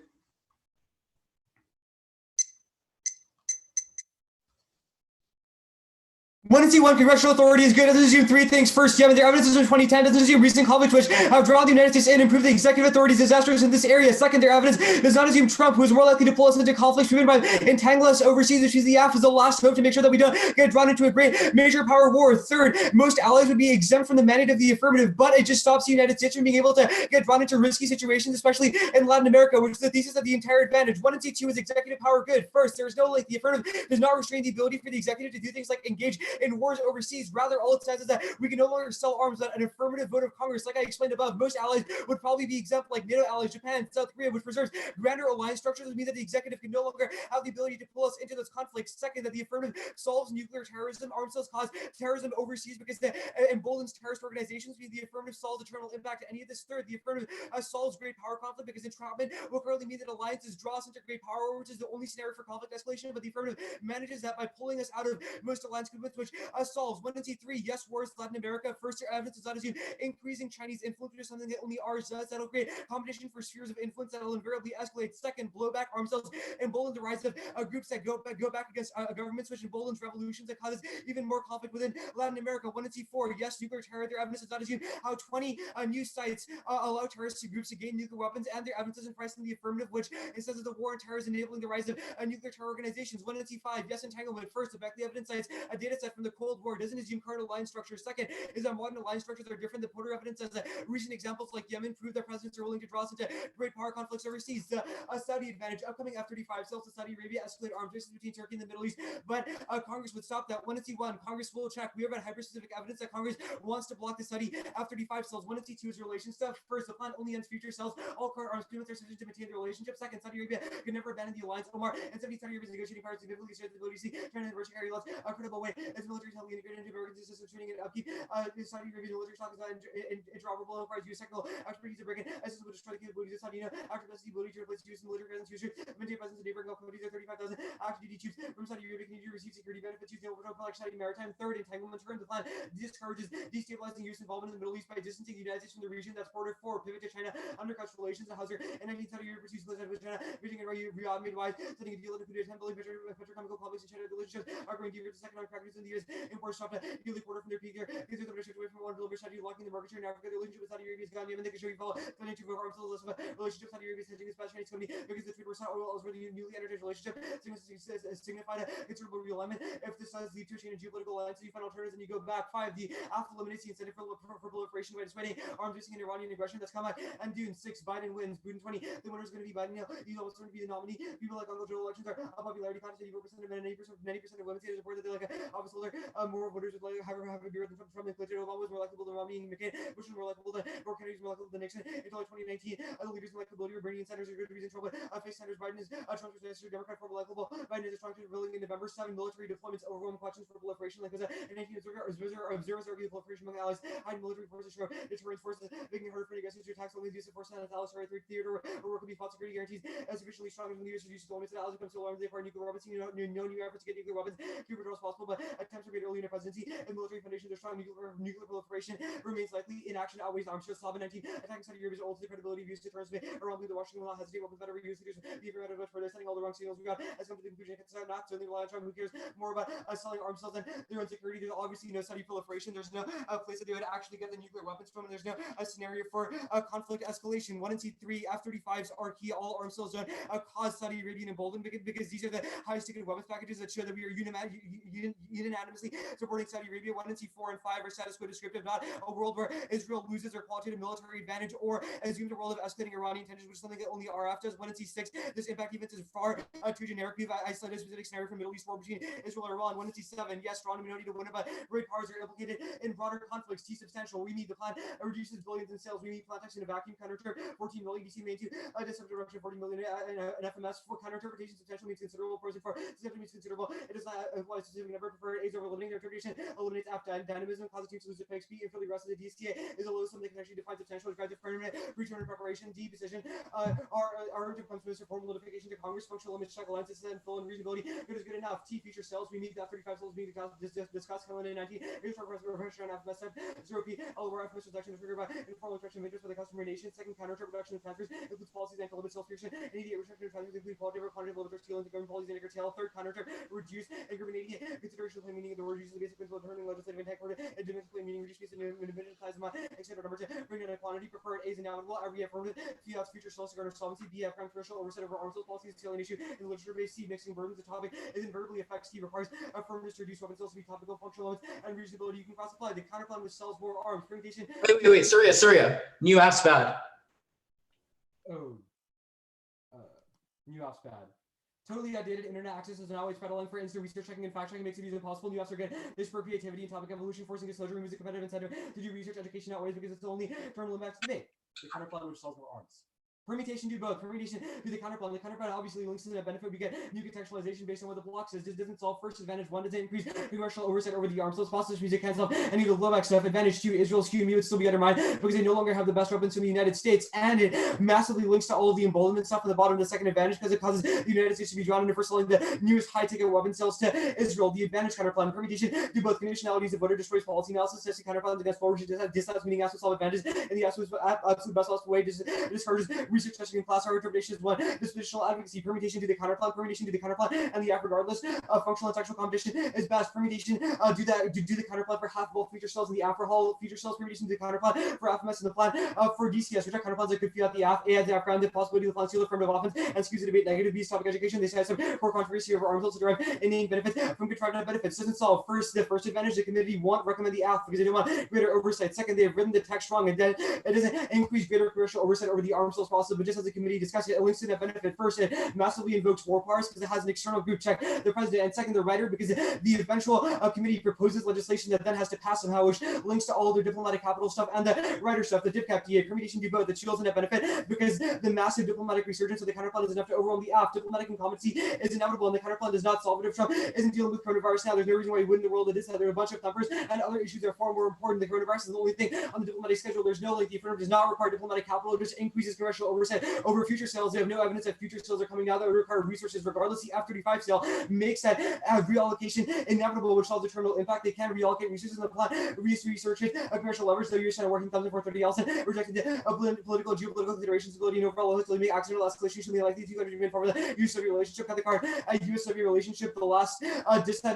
One and C1, congressional authority is good. Doesn't assume 3 things. First, yeah, their evidence is from 2010. Doesn't assume recent conflict which have drawn the United States in and improve the executive authority's disasters in this area. Second, their evidence does not assume Trump, who is more likely to pull us into conflicts driven by entangle us overseas, which is the AF is the last hope to make sure that we don't get drawn into a great major power war. Third, most allies would be exempt from the mandate of the affirmative, but it just stops the United States from being able to get drawn into risky situations, especially in Latin America, which is the thesis of the entire advantage. 1 and C2 is executive power good. First, there is no the affirmative does not restrain the ability for the executive to do things like engage in wars overseas. Rather, all it says is that we can no longer sell arms without an affirmative vote of Congress. Like I explained above, most allies would probably be exempt, like NATO allies, Japan, South Korea, which preserves grander alliance structures, which means that the executive can no longer have the ability to pull us into those conflicts. Second, that the affirmative solves nuclear terrorism. Arms sales cause terrorism overseas because it emboldens terrorist organizations. Means the affirmative solves eternal impact to any of this. Third, the affirmative solves great power conflict because entrapment will currently mean that alliances draw us into great power, which is the only scenario for conflict escalation. But the affirmative manages that by pulling us out of most alliance commitments, which solves 1 and C3. Yes, wars Latin America. First, their evidence does not assume increasing Chinese influence, which is something that only ours does. That'll create competition for spheres of influence that will invariably escalate. Second, blowback arms sales embolden the rise of groups that go back against governments, which emboldens revolutions that causes even more conflict within Latin America. 1 and C4. Yes, nuclear terror. Their evidence does not assume how 20 new sites allow terrorist groups to gain nuclear weapons, and their evidence doesn't price in the affirmative, which it says that the war on terror is enabling the rise of nuclear terror organizations. 1 and C5. Yes, entanglement. First, the Beckley evidence cites a data set from the Cold War doesn't assume current alliance structures. Second is that modern alliance structures are different. The Porter evidence says that recent examples like Yemen prove that presidents are willing to draw us into great power conflicts overseas. A Saudi advantage. Upcoming F-35 sales to Saudi Arabia escalate arms races between Turkey and the Middle East, but Congress would stop that. 1C1, Congress will check. We have had hyper-specific evidence that Congress wants to block the Saudi F-35 sales. 1C2 is relation stuff. First, the plan only ends future sales. All current arms agreements are sufficient to maintain the relationship. Second, Saudi Arabia could never abandon the alliance. Omar and 70 Saudi Arabia's negotiating powers significantly strengthen the ability to see China and Russia carry lots a credible way as military is heavily integrated into American systems training and upkeep. Saudi Arabia's military stock is not interoperable and requires use technical expertise to break in. As this will destroy the capabilities of Saudi after that's the ability to replace use military presence user maintain presence in neighboring Gulf countries. 35,000 active duty troops from Saudi Arabia continue to receive security benefits using overtime collection Saudi maritime. Third, entanglement term. The plan discourages destabilizing U.S. involvement in the Middle East by distancing the United States from the region. That's border. 4, pivot to China, undercuts relations. And Hauser and 19 Saudi Arabia pursues with China, vision and Riyadh made wise, setting a deal that included 10 billion petrochemical complex in China. Relationships are going deeper to second on practice in the U.S. Imports stopped a yearly quarter from their peak there. These are the shift away from one deliberate strategy, locking the market share in Africa. The relationship with Saudi Arabia is gone. Yemen, they can show you follow. Planning to arms to the list of relationships. Saudi Arabia is hedging its best Chinese company because the trade war not oil elsewhere. The newly energized relationship signified a considerable realignment. If this does lead to a change in geopolitical alliance, you find alternatives and you go back. 5, the AFTA eliminates the incentive for proliferation by dissuading arms using and Iranian aggression. That's come out. And Dune 6, Biden wins. Putin 20. The winner is going to be Biden. He's always going to be the nominee. People like Uncle Joe elections are a popularity contest. 84% of men, 90% of women say they support that they like office holder. More voters would like have a beer with Trump. Obama was more likable than Romney and McCain. Bush was more likable than Kennedy was more likable than Nixon. Until 2019, the leaders in likability were Bernie and Sanders are good reason trouble. Face Sanders, Biden is Trump's Mr. Democrat for likable. Biden is a strong ruling in November. 7 military deployments overwhelming questions for proliferation. Like was that in 19 observers argue the proliferation among allies. Hiding military forces show deterrence forces making it harder for the aggressors to attack. So only use of force and allies are 3 theater or work will be fought security guarantees as sufficiently strong as the leaders reduce deployments and allies become so alarmed they fire nuclear weapons. No new efforts to get nuclear weapons Cuba as possible, but attempts are made early in the presidency and military foundations are strong. Nuclear proliferation remains likely. Inaction outweighs arms race. Slava 19 attacking Saudi Arabia's ultimate credibility views to terms around the Washington will not hesitate. Weapons better reuse leaders be very much for sending all the wrong signals we got has come to the conclusion that not certainly rely on Trump. Who cares more about selling arms sales than their own security? There's obviously no Saudi proliferation. There's no place that they would actually get the nuclear weapons from, and there's no scenario for conflict escalation. 1C3 F-35s are key. All arms sales don't cause Saudi Arabian emboldened because these are the highest ticket weapons packages that show that we are unanimously supporting Saudi Arabia. 1C4 and 5 are status quo descriptive, not a world where Israel loses their qualitative military advantage or assumes a world of escalating Iranian tensions, which is something that only RF does. 1C6, this impact event is far too generic. We've isolated a specific scenario from Middle East war between Israel and Iran. 1C7, yes, strong minority to win it, but great powers are implicated in broader conflicts. T substantial. We need the plan reduces billions in sales. We need plan text in a vacuum. Counter 14 million DC main to deceptive direction 40 million in FMS for counter-interpretation. Substantial means considerable. Person for deceptive means considerable. It does not apply specific never prefer A's over limiting their interpretation. Eliminates after dynamism. Causes teams to lose the peg speed. Infinitely rest of the DSTA is a low sum that can actually define substantial. Drive the permanent return and preparation. D decision. Our comes from formal notification to Congress. Functional limits check alliances and full and reasonability. Good is good enough. T feature sales. We need the F-35 sales. We need to discuss calendar 19. Here's for preparation on FMS 0P. LOR FMS reduction to trigger by informal extraction of interest for the customer nation. Second, counter reduction of transfers includes policies and limit sales friction. Immediate restriction of transfers include quality over quantity of limit stealing to government policies and curtail. Third, counter reduce incriminating consideration of plain meaning of the word uses the basic principle of determining legislative intent for it. And domestic plain meaning reduce and minimize amount. Extended number 2. Bring in a quantity preferred A's inevitable. Every affirmative. Fiat's future sales to garner solvency. B F controversial oversight over arms sales policies scaling issue in literature based. C mixing burdens. The topic is invariably affects. D requires affirmatives to reduce weapon sales to be topical functional limits and reasonability. You can cross apply the counterplan which sells more arms. Permutation. Wait, Surya. New app's bad. Oh. New app's bad. Totally outdated. Internet access is not always pedaling for instant research checking and fact checking makes it easy impossible. New apps are good. This for creativity and topic evolution, forcing disclosure, removes a competitive incentive to do research education outweighs because it's the only terminal impact to make. The counterplan which sells more arms. Permutation do both. Permutation do the counterplan. The counterplan obviously links to the benefit. We get new contextualization based on what the block says. This doesn't solve first advantage. 1 doesn't increase congressional oversight over the arms. Those positives music cancel any of the blowback stuff. Advantage 2, Israel's QME would still be undermined because they no longer have the best weapons in the United States, and it massively links to all of the emboldenment stuff on the bottom of the second advantage because it causes the United States to be drawn into for selling the newest high-ticket weapon sales to Israel. The advantage counterplan. Permutation do both. Conditionalities of voter destroys policy analysis. Testing counterplans against forward discounts meaning absolute solve advantages and the absolute best possible way discourages research testing in class. Our interpretation is 1. Dispositional advocacy, permutation to the counterplan, and the F regardless of functional and textual competition is best. Permutation, do the counterplan for half both feature cells and the F for whole feature cells. Permutation to the counterplan for FMS and the plan for DCS, which are counterplans that could feel at the F, A at the F ground, the possibility of the plan seal affirmative offense, and skews the debate negative. B, topic education. They say some core controversy over arms to derive inane benefits from contrived benefits. Doesn't solve. The first advantage, the committee won't recommend the F because they don't want greater oversight. Second, they have written the text wrong, and then it doesn't increase greater commercial oversight over the arms cells process, but just as the committee discussed it links to that benefit. First, it massively invokes war powers because it has an external group check the president, and second, the writer, because the eventual committee proposes legislation that then has to pass somehow, which links to all their diplomatic capital stuff and the writer stuff, the DipCap DA. Permutation do both, that shields and that benefit because the massive diplomatic resurgence of the counterplan is enough to overwhelm the F. Diplomatic incompetency is inevitable, and the counterplan does not solve it. If Trump isn't dealing with coronavirus now, there's no reason why he wouldn't in the world. It is that there are a bunch of thumpers and other issues that are far more important. The coronavirus is the only thing on the diplomatic schedule. There's no link. The affirmative does not require diplomatic capital. It just increases commercial oversight over future sales. They have no evidence that future sales are coming now that would require resources. Regardless, the F-35 sale makes that reallocation inevitable, which solves the terminal impact. They can reallocate resources in the plan, research it, commercial leverage. So you're kind of working thumbs in 430 Elson, rejected the political, geopolitical considerations, ability, and overall locally make accidental escalation should be like these. You got to be for the U.S.-Soviet relationship. Cut the card. U.S.-Soviet relationship. The last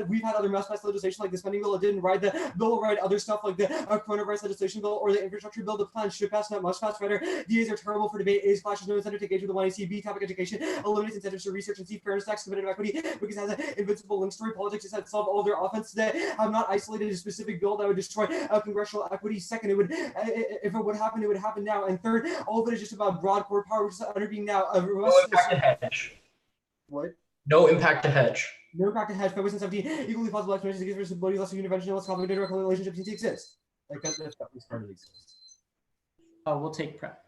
we've had other mass passed legislation like the spending bill. It didn't ride the bill. Will ride other stuff like the coronavirus legislation bill or the infrastructure bill. The plan should pass, not must pass. Writer, DAs are terrible for debate. A's clashes no incentive to engage with the 1AC. B, topic education eliminates incentives to research and see fairness, tax, competitive equity because it has an invincible link story. Politics has had solved all their offense that have not isolated a specific bill that would destroy congressional equity. Second, it would if it would happen, it would happen now. And third, all of it is just about broad core power, which is under being now. No impact to hedge. What? No impact to hedge. No impact to hedge. 517 equally possible explanations against versatility, less intervention, less complicated relationships need to exist. Like that's part of the exists. We'll take prep.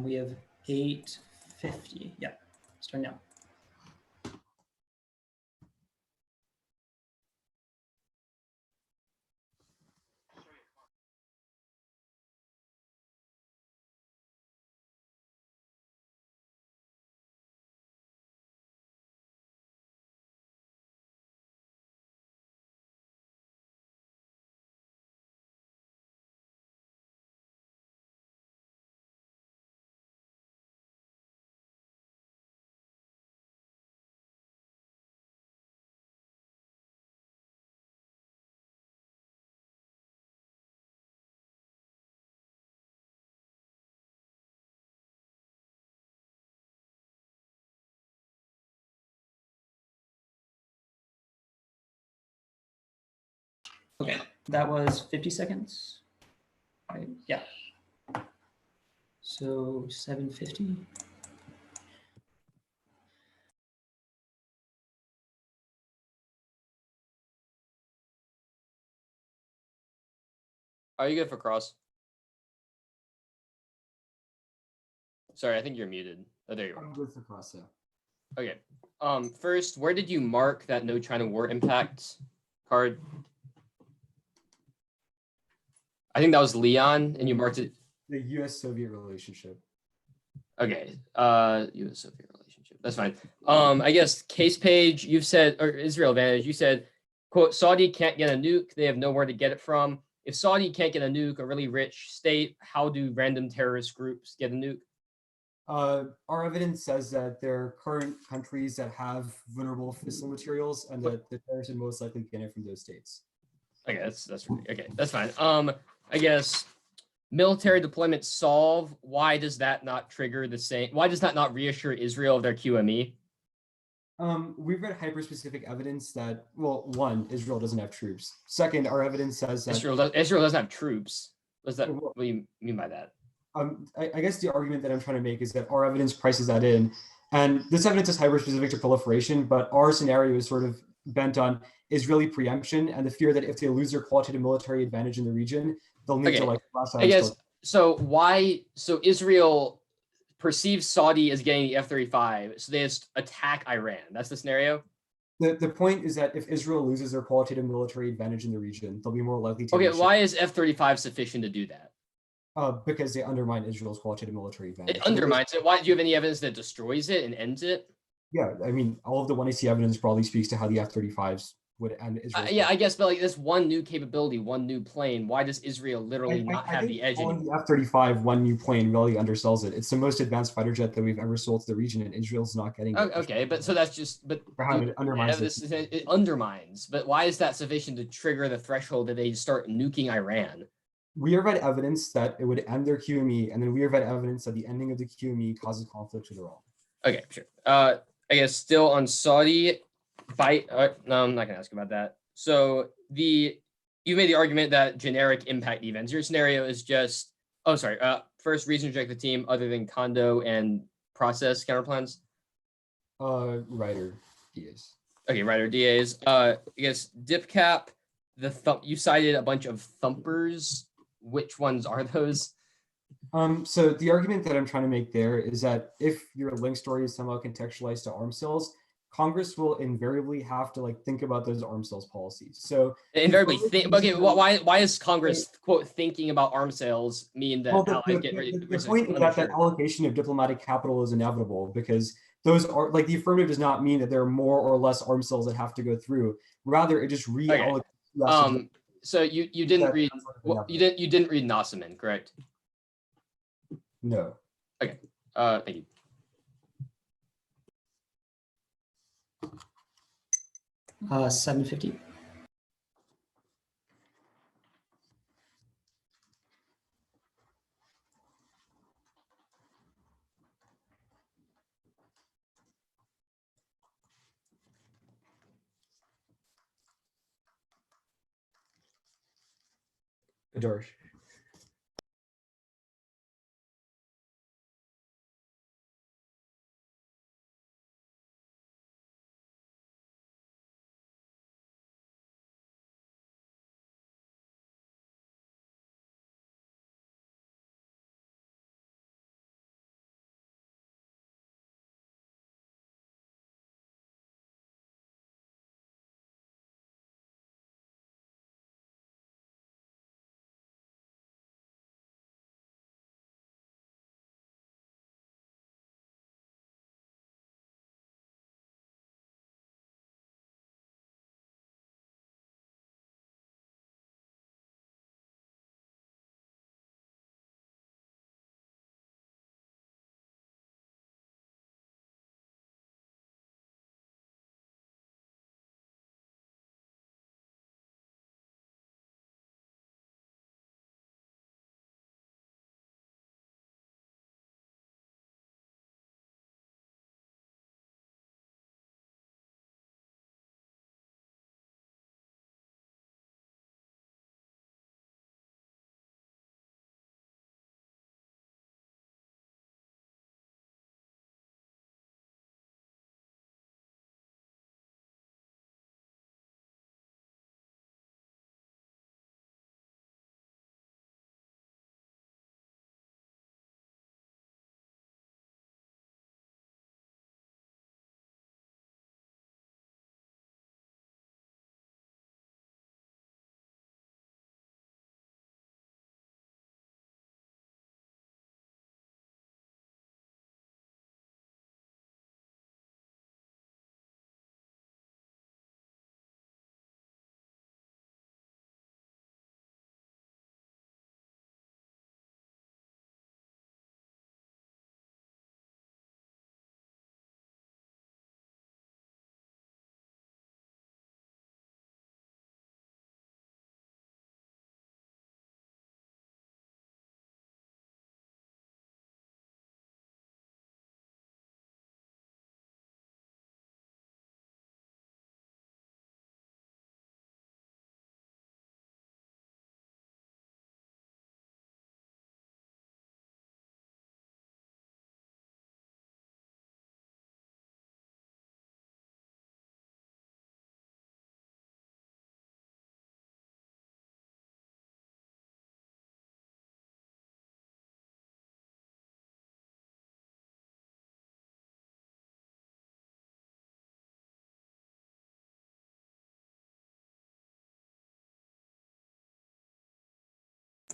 We have 8:50. Yeah, starting now. Okay, that was 50 seconds. Right, yeah. So 7:50. Are you good for cross? Sorry, I think you're muted. Oh, there you are. I'm good for cross, yeah. Okay. First, where did you mark that no China war impact card? I think that was Leon, and you marked it. The U.S.-Soviet relationship. Okay. U.S.-Soviet relationship. That's fine. I guess case page, you've said, or Israel advantage, you said, quote, Saudi can't get a nuke. They have nowhere to get it from. If Saudi can't get a nuke, a really rich state, how do random terrorist groups get a nuke? Our evidence says that there are current countries that have vulnerable fissile materials, and that the terrorists would most likely get it from those states. Okay, that's really, okay. That's fine. I guess military deployment solve. Why does that not trigger the same? Why does that not reassure Israel of their QME? We've read hyper-specific evidence that, well, one, Israel doesn't have troops. Second, our evidence says that Israel doesn't have troops. What do you mean by that? I guess the argument that I'm trying to make is that our evidence prices that in, and this evidence is hyper-specific to proliferation, but our scenario is sort of bent on Israeli preemption and the fear that if they lose their qualitative military advantage in the region, they'll need to like. I guess so. So Israel perceives Saudi as getting the F-35, so they just attack Iran. That's the scenario. The point is that if Israel loses their qualitative military advantage in the region, they'll be more likely to. Okay, why is F-35 sufficient to do that? Because they undermine Israel's qualitative military advantage. It undermines it. Why do you have any evidence that destroys it and ends it? Yeah, I mean, all of the 1AC evidence broadly speaks to how the F-35s would end Israel's. Yeah, I guess, but like this one new capability, one new plane. Why does Israel literally not have the edge calling anymore? the F-35 one new plane really undersells it. It's the most advanced fighter jet that we've ever sold to the region, and Israel's not getting it. Okay, but so that's just For how it undermines it undermines. But why is that sufficient to trigger the threshold that they start nuking Iran? We have read evidence that it would end their QME, and then we have read evidence that the ending of the QME causes conflict with Iran. Okay, sure. I guess still on Saudi fight. No, I'm not gonna ask about that. So you made the argument that generic impact events. Your scenario is just first reason to reject the team other than condo and process counterplans. Ryder DAs. Okay, Ryder DAs. I guess dip cap. You cited a bunch of thumpers. Which ones are those? So the argument that I'm trying to make there is that if your link story is somehow contextualized to arms sales, Congress will invariably have to think about those arms sales policies. So invariably think. Okay, why is Congress quote thinking about arms sales mean that allies get ready? The point is that allocation of diplomatic capital is inevitable because those are the affirmative does not mean that there are more or less arms sales that have to go through. Rather, it just reallocates. Okay. So you didn't read you didn't read Nossaman, correct? No. Okay. Thank you. $750. Adarsh.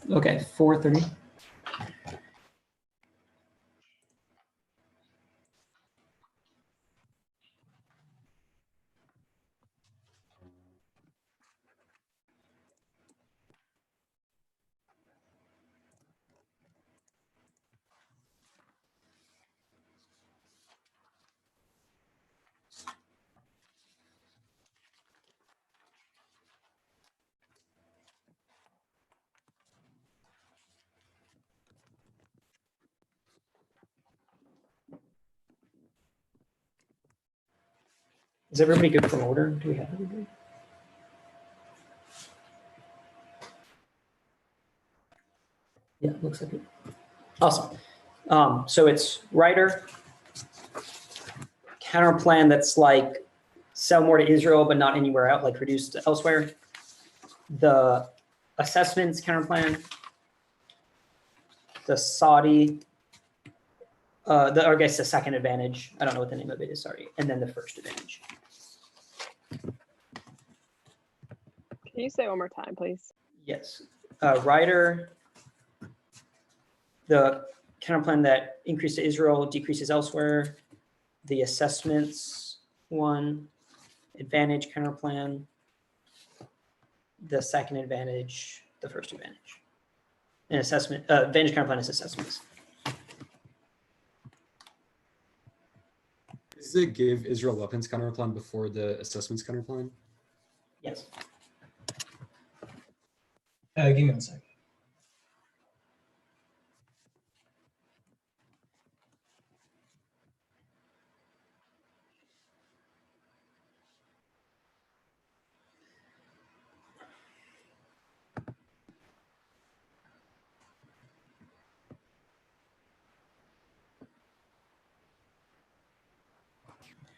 Okay, 430. Is everybody good for order? Do we have everybody? Yeah, looks like it. Awesome. So it's writer, counter plan that's like sell more to Israel, but not anywhere else, like reduced elsewhere. The assessments counter plan, the Saudi, I guess the second advantage. I don't know what the name of it is, sorry. And then the first advantage. Can you say it one more time, please? Yes. Writer, the counter plan that increases to Israel, decreases elsewhere. The assessments one, advantage counter plan, the second advantage, the first advantage. An assessment, advantage counter plan is assessments. Is the give Israel weapons counterplan before the assessments counterplan? Yes. Give me 1 second.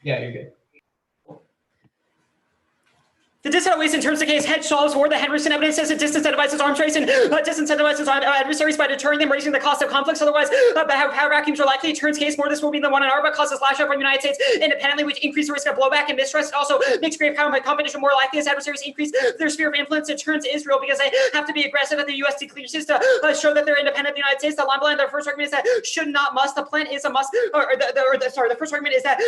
Yeah, you're good. The disincentivizes in terms of the case hedge solves war. The Henderson evidence says it disincentivizes arms race and disincentivizes adversaries by deterring them, raising the cost of conflicts. Otherwise, power vacuums are likely. It turns case more. This will be the one in R, but causes lash out from the United States independently, which increases the risk of blowback and mistrust. It also makes great power competition more likely as adversaries increase their sphere of influence. It turns Israel because they have to be aggressive at the U.S. declares to show that they're independent of the United States. The line behind their first argument is that should not must. The plan is a must. The first argument is that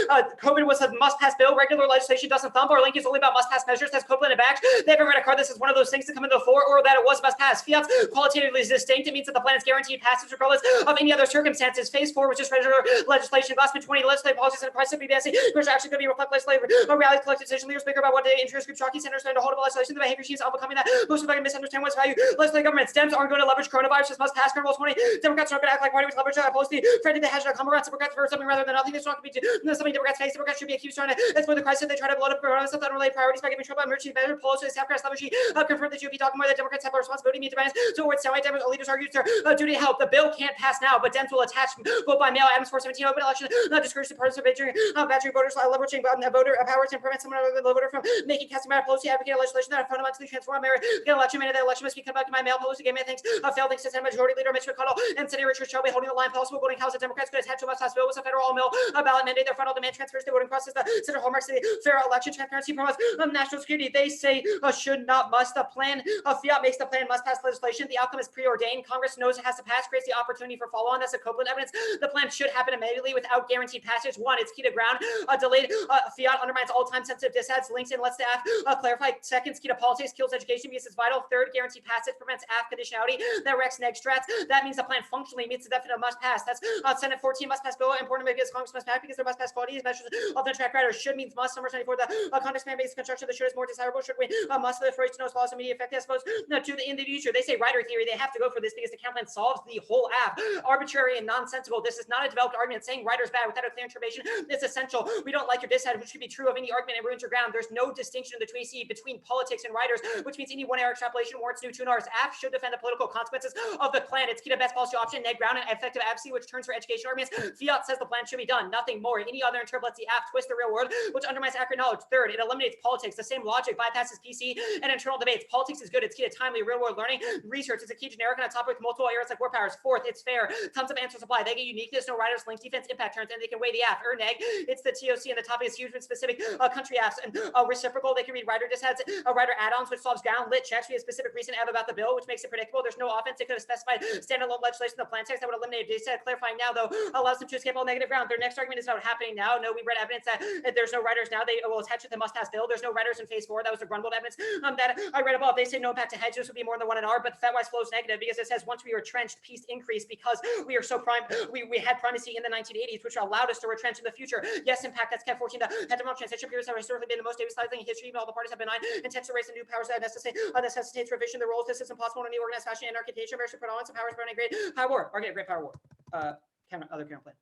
COVID was a must-pass bill. Regular legislation doesn't thump. Our link is only about must-pass measures. That's Copeland and Bax. They haven't read a card. This is one of those things to come into the fore, or that it was must pass. Fiat's qualitatively distinct. It means that the plan is guaranteed passage regardless of any other circumstances. Phase 4, which is regular legislation, Glassman 20, legislative policies and price of BBSC, which are actually going to be reflect legislative reality collective decision leaders speaker about what the interest group shocking centers trying to hold up legislation. The behavior she's unbecoming that most of them misunderstand what's value. Legislative government Dems aren't going to leverage coronavirus. Just must pass Colonel 20. Democrats aren't going to act like party which leverage policy. Friendly the hedge come around Democrats for something rather than nothing. This not going to be something Democrats face. Democrats should be accused trying to exploit the crisis. They try to blow up coronavirus stuff unrelated priorities by giving Trump emergency measure policy. Democrats confirmed the GOP talking more that Democrats have a responsibility to meet demands. So it's now Democrat leaders argue their duty to help. The bill can't pass now, but Dems will attach vote by mail. Adams 417 open election discourage the partisan badgering voters, leveraging voter powers and prevent someone other than the voter from making casting ballot policy, advocate legislation that fundamentally transform American election. Made the election must be conducted by mail. Policy game thanks failed thanks to Senate Majority Leader Mitch McConnell and Senator Richard Shelby holding the line. Possible voting house. The Democrats could attach to a must-pass bill with a federal mail ballot mandate. Their final demand transfers the voting process. The Senate hallmarks the fair election transparency promise national security. They say should not must. The plan Fiat makes the plan must pass legislation. The outcome is preordained. Congress knows it has to pass, creates the opportunity for follow-on. That's the Copeland evidence. The plan should happen immediately without guaranteed passage. One, it's key to ground. Delayed Fiat undermines all time-sensitive disads, links in, lets the AF clarify. Second, it's key to politics, kills education because it's vital. Third, guaranteed passage prevents AF conditionality that wrecks neg strats. That means the plan functionally meets the definition of must pass. That's Senate 14 must pass bill. Important because Congress must pass because there must pass qualities. Measures of the track record. Should means must. Number 74. The context man-based construction. The should is more desirable. Should we must for the phrase to know laws immediate effect. I suppose in the future. They say writer theory. They have to go for this because the count plan solves the whole app. Arbitrary and nonsensical. This is not a developed argument. Saying writer's bad without a clear information is essential. We don't like your dissent, which should be true of any argument and ruins your ground. There's no distinction in the between politics and writers, which means any one-hour extrapolation warrants new tunars. AF should defend the political consequences of the plan. It's key to best policy option, net ground, and effective advocacy, which turns for education arguments. Fiat says the plan should be done. Nothing more. Any other interprets the AF twist the real world, which undermines accurate knowledge. Third, it eliminates politics. The same logic bypasses PC and internal debates. Politics is good. It's key to timely real-world learning. Research is a key generic on a topic with multiple areas like war powers. Fourth, it's fair. Tons of answer supply. They get uniqueness, no writers, links, defense, impact turns, and they can weigh the AF or neg. It's the TOC, and the topic is huge with specific country AFs and reciprocal. They can read writer disheads, writer add-ons, which solves ground lit checks. We have specific recent AF about the bill, which makes it predictable. There's no offense. They could have specified standalone legislation in the plan text that would eliminate data. Clarifying now, though, allows them to escape all negative ground. Their next argument is about happening now. No, we read evidence that there's no writers now. They will attach it to the must-pass bill. There's no writers in phase 4. That was the Grunwald evidence that I read above. They say no impact to hedge. This would be more than one in R, but the fatwise flow is negative because it says once we retrenched, peace increased because we are so prime. We had primacy in the 1980s, which allowed us to retrench in the future. Yes, impact. That's Cat 14. The head-to-mount transition periods have historically been the most stabilizing in history. Even all the parties have been intends to raise the new powers that necessitates revision. The roles. This is impossible in any organized fashion. Anarchization versus predominance of powers burning great power war. Or great power war. Other counter plan.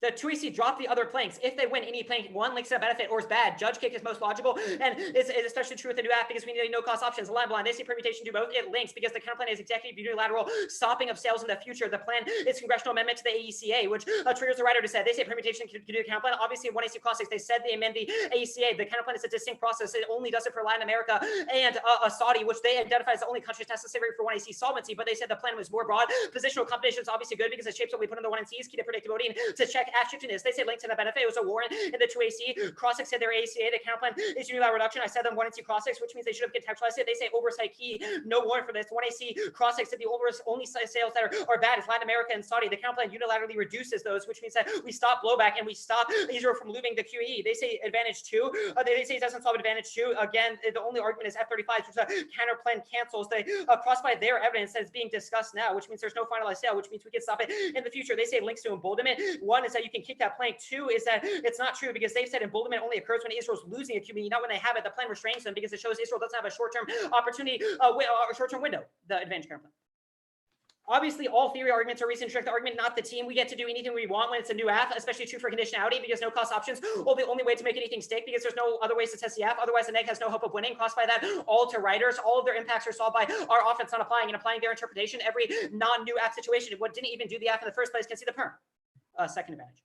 The 2AC drop the other planks. If they win any plank, one links to a benefit or is bad. Judge kick is most logical and is especially true with the new app because we need no cost options. Line blind. They see permutation do both. It links because the counterplan is executive unilateral stopping of sales in the future. The plan is congressional amendment to the AECA, which triggers the writer to say. They say permutation can do the counterplan. Obviously, 1AC cross 6. They said they amend the AECA. The counterplan is a distinct process. It only does it for Latin America and Saudi, which they identify as the only countries necessary for 1AC solvency. But they said the plan was more broad. Positional combination is obviously good because it shapes what we put in the 1Cs. Key to predictability to check shiftiness. They say link to the benefit. It was a warrant in the 2AC. Cross-6 said their ACA. The counterplan is unilateral reduction. I said them 1AC cross-6, which means they should have contextualized it. They say oversight key. No warrant for this. 1AC cross-6 said the only sales that are bad is Latin America and Saudi. The counterplan unilaterally reduces those, which means that we stop blowback and we stop Israel from looming the QE. They say advantage 2. They say it doesn't solve advantage 2. Again, the only argument is F-35, which counterplan cancels. They cross by their evidence that is being discussed now, which means there's no finalized sale, which means we can stop it in the future. They say links to emboldenment. One is that you can kick that plank. 2 is that it's not true because they've said emboldenment only occurs when Israel's losing a QE, not when they have it. The plan restrains them because it shows Israel doesn't have a short-term opportunity, short-term window, the advantage counterplan. Obviously, all theory arguments are reason to trick the argument, not the team. We get to do anything we want when it's a new app, especially true for conditionality because no cost options will be the only way to make anything stick because there's no other ways to test the app. Otherwise, the neg has no hope of winning. Crossify that all to writers. All of their impacts are solved by our offense not applying and applying their interpretation. Every non-new app situation, what didn't even do the app in the first place, can see the perm. Second advantage.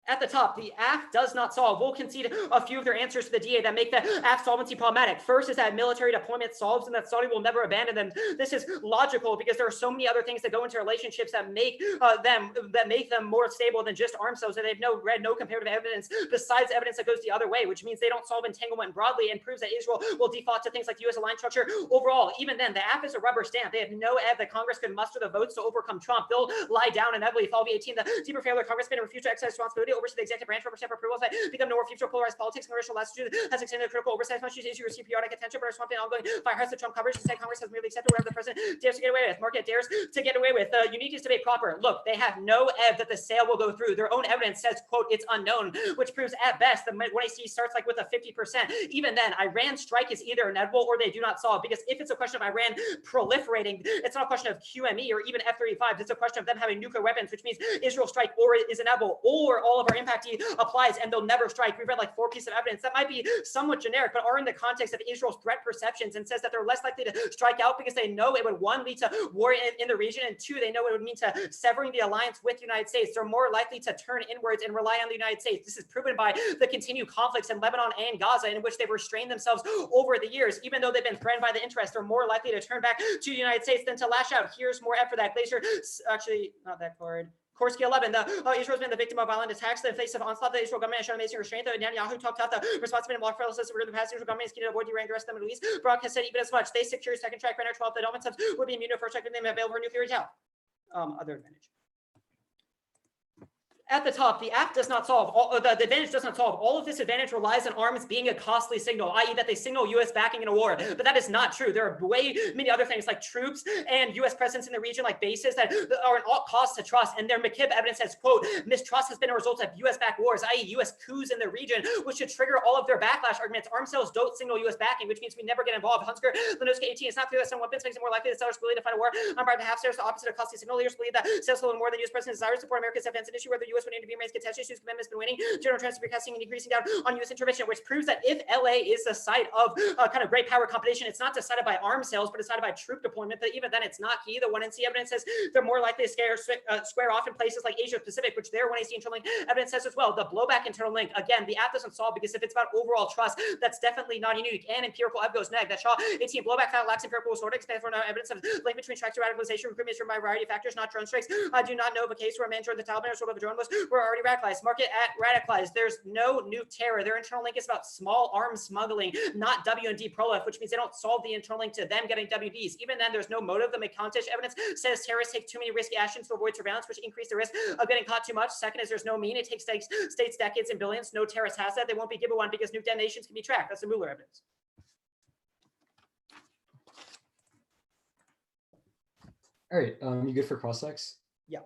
At the top, the app does not solve. We'll concede a few of their answers to the DA that make the app solvency problematic. First is that military deployment solves and that Saudi will never abandon them. This is logical because there are so many other things that go into relationships that make them more stable than just arms sales. And they've read no comparative evidence besides evidence that goes the other way, which means they don't solve entanglement broadly and proves that Israel will default to things like the U.S. aligned structure. Overall, even then, the app is a rubber stamp. They have no ev that Congress could muster the votes to overcome Trump. They'll lie down inevitably if all V18, the deeper failure Congressman refuse to exercise responsibility over to the executive branch, rubber stamp approvals that become no more future polarized politics. Congressional latitude has extended the critical oversight function to issue receive periodic attention, but are swamping ongoing firehouses of Trump coverage. Instead, Congress has merely accepted whatever the president dares to get away with. Market dares to get away with. You need to debate proper. Look, they have no ev that the sale will go through. Their own evidence says, quote, it's unknown, which proves at best the 1AC starts like with a 50%. Even then, Iran strike is either inevitable or they do not solve. Because if it's a question of Iran proliferating, it's not a question of QME or even F-35. It's a question of them having nuclear weapons, which means Israel strike or is inevitable, or all of our impact applies and they'll never strike. We've read like 4 pieces of evidence that might be somewhat generic, but are in the context of Israel's threat perceptions and says that they're less likely to strike out because they know it would, 1, lead to war in the region, and 2, they know it would mean to severing the alliance with the United States. They're more likely to turn inwards and rely on the United States. This is proven by the continued conflicts in Lebanon and Gaza, in which they've restrained themselves over the years. Even though they've been threatened by the interest, they're more likely to turn back to the United States than to lash out. Here's more F for that. Glacier, actually, not that card. Korsky 11, Israel's been the victim of violent attacks in the face of onslaught. The Israel government has shown amazing restraint. Netanyahu talked out the responsibility of block for says the past Israel government is keen to avoid derailing the rest of the Middle East. Brock has said even as much. They secure second track, Renner 12. The Dolphins would be immune to first track if they available for nuclear attack. Other advantage. At the top, the app does not solve all, the advantage does not solve. All of this advantage relies on arms being a costly signal, i.e. that they signal U.S. backing in a war. But that is not true. There are way many other things like troops and U.S. presence in the region, like bases that are an alt cost to trust. And their McKib evidence says, quote, mistrust has been a result of U.S.-backed wars, i.e. U.S. coups in the region, which should trigger all of their backlash arguments. Arms sales don't signal U.S. backing, which means we never get involved. Hunsker, Lenoska 18, it's not clear that some weapons makes it more likely that sellers believe to fight a war. On part of half sales, the opposite of costly signal. Leaders believe that sales will more than U.S. president desires to support America's defense, an issue where the U.S. would intervene, raise contested issues, commitments been winning, general trends forecasting and decreasing down on U.S. intervention, which proves that if LA is the site of kind of great power competition, it's not decided by arms sales, but decided by troop deployment. But even then, it's not key. The 1NC evidence says they're more likely to square off in places like Asia Pacific, which their 1AC internal link evidence says as well. The blowback internal link, again, the app doesn't solve because if it's about overall trust, that's definitely not unique. And empirical ev goes neg. That Shaw 18 blowback file lacks empirical sort of expand for no evidence of link between strikes to radicalization. Recruitment is driven by a variety of factors, not drone strikes. I do not know of a case where a man joined the Taliban or sort of a drone was were already radicalized. Market at radicalized. There's no new terror. Their internal link is about small arms smuggling, not W&D prolif, which means they don't solve the internal link to them getting WDs. Even then, there's no motive. The McContish evidence says terrorists take too many risky actions to avoid surveillance, which increase the risk of getting caught too much. Second is there's no mean. It takes states decades and billions. No terrorist has that. They won't be given one because nuke detonations can be tracked. That's the Mueller evidence. All right, you good for cross-sex? Yeah.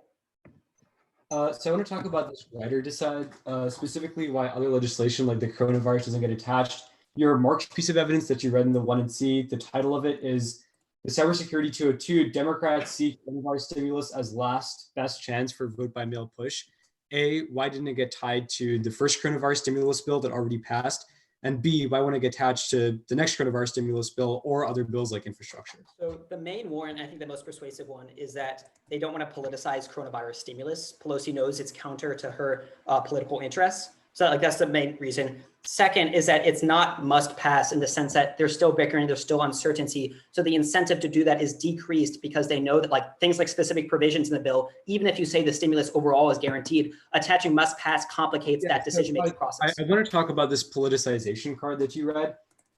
So I want to talk about this writer decide, specifically why other legislation like the coronavirus doesn't get attached. Your March piece of evidence that you read in the 1 and C, the title of it is the Cybersecurity 202, Democrats see coronavirus stimulus as last best chance for vote by mail push. A, why didn't it get tied to the first coronavirus stimulus bill that already passed? And B, why wouldn't it get attached to the next coronavirus stimulus bill or other bills like infrastructure? So the main warrant, I think the most persuasive one, is that they don't want to politicize coronavirus stimulus. Pelosi knows it's counter to her political interests. So like that's the main reason. Second is that it's not must pass in the sense that they're still bickering, there's still uncertainty. So the incentive to do that is decreased because they know that like things like specific provisions in the bill, even if you say the stimulus overall is guaranteed, attaching must pass complicates that decision-making process. I want to talk about this politicization card that you read.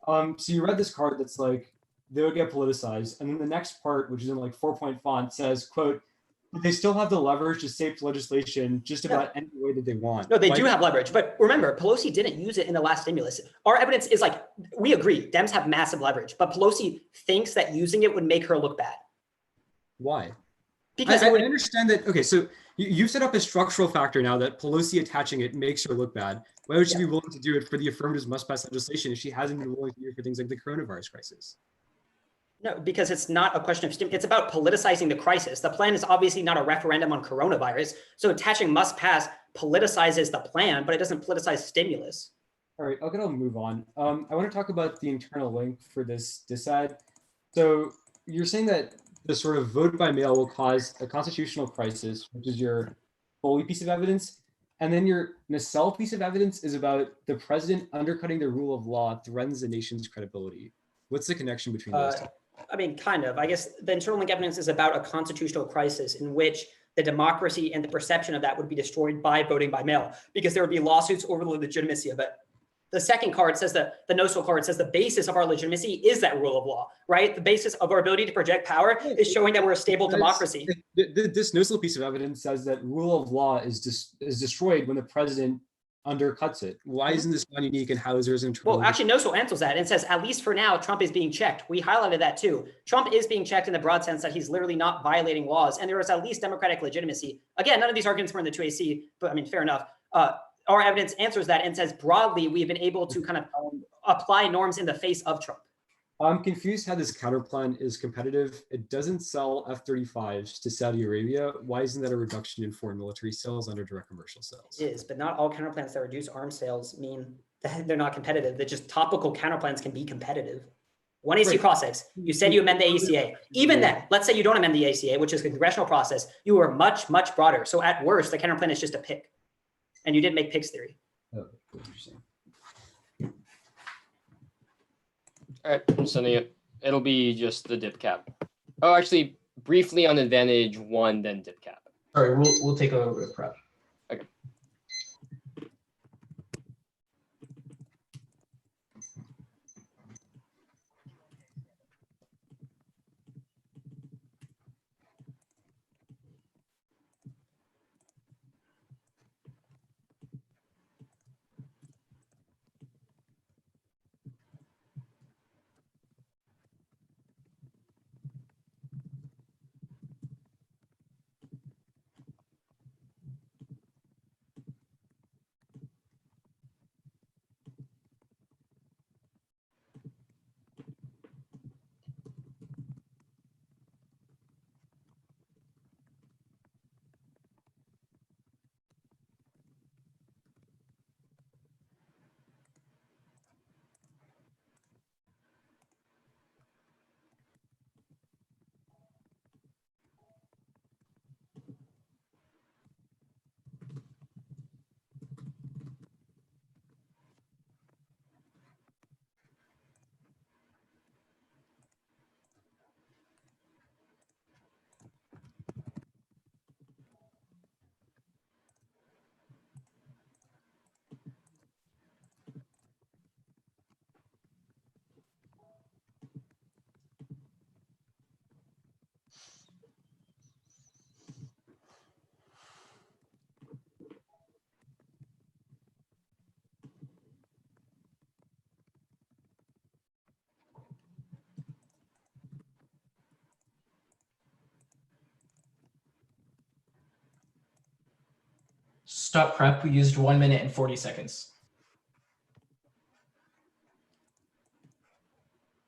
So you read this card that's like, they would get politicized. And then the next part, which is in like 4-point font, says, quote, they still have the leverage to shape legislation just about any way that they want. No, they do have leverage, but remember, Pelosi didn't use it in the last stimulus. Our evidence is like, we agree, Dems have massive leverage, but Pelosi thinks that using it would make her look bad. Why? Because I understand that. Okay, so you've set up a structural factor now that Pelosi attaching it makes her look bad. Why would she be willing to do it for the affirmative must pass legislation if she hasn't been willing to do it for things like the coronavirus crisis? No, because it's not a question of it's about politicizing the crisis. The plan is obviously not a referendum on coronavirus. So attaching must pass politicizes the plan, but it doesn't politicize stimulus. All right, I'll move on. I want to talk about the internal link for this ad. So you're saying that the sort of vote by mail will cause a constitutional crisis, which is your Foley piece of evidence. And then your nacelle piece of evidence is about the president undercutting the rule of law threatens the nation's credibility. What's the connection between those two? I mean, kind of. I guess the internal link evidence is about a constitutional crisis in which the democracy and the perception of that would be destroyed by voting by mail because there would be lawsuits over the legitimacy of it. The second card says the no-so card says the basis of our legitimacy is that rule of law, right? The basis of our ability to project power is showing that we're a stable democracy. This no-so piece of evidence says that rule of law is destroyed when the president undercuts it. Why isn't this one unique and how is there internal? Well, actually, no-so answers that and says, at least for now, Trump is being checked. We highlighted that too. Trump is being checked in the broad sense that he's literally not violating laws and there is at least democratic legitimacy. Again, none of these arguments were in the 2AC, but I mean, fair enough. Our evidence answers that and says broadly, we've been able to kind of apply norms in the face of Trump. I'm confused how this counterplan is competitive. It doesn't sell F-35s to Saudi Arabia. Why isn't that a reduction in foreign military sales under direct commercial sales? It is, but not all counterplans that reduce arms sales mean that they're not competitive. That just topical counterplans can be competitive. One AC cross-ex, you said you amend the ACA. Even then, let's say you don't amend the ACA, which is a congressional process, you are much, much broader. So at worst, the counterplan is just a pick. And you didn't make picks theory. Oh, interesting. All right, I'm sending it. It'll be just the dip cap. Oh, actually, briefly on advantage one, then dip cap. Sorry, we'll take a little bit of prep. Okay. Stop prep. We used 1 minute and 40 seconds.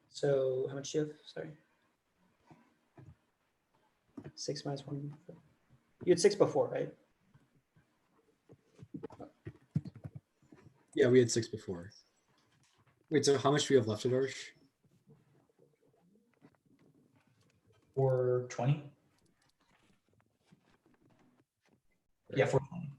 So how much do you have? Sorry. 6 minus 1. You had 6 before, right? Yeah, we had 6 before. Wait, so how much do we have left at Arch? Or 20? Yeah, 420.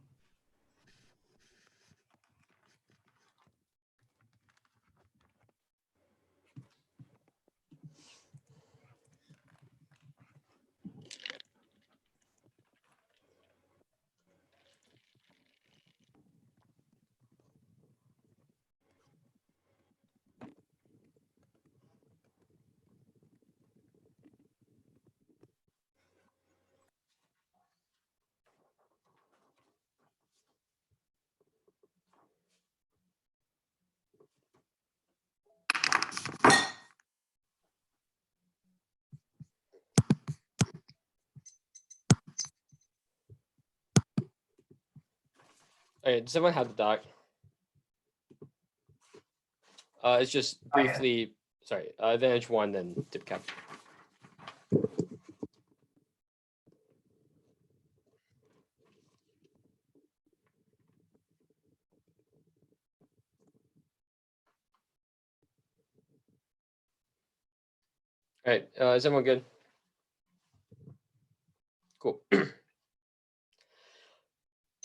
Okay, does everyone have the doc? It's just I have it. briefly, sorry, advantage 1, then dip cap. All right, is everyone good? Cool.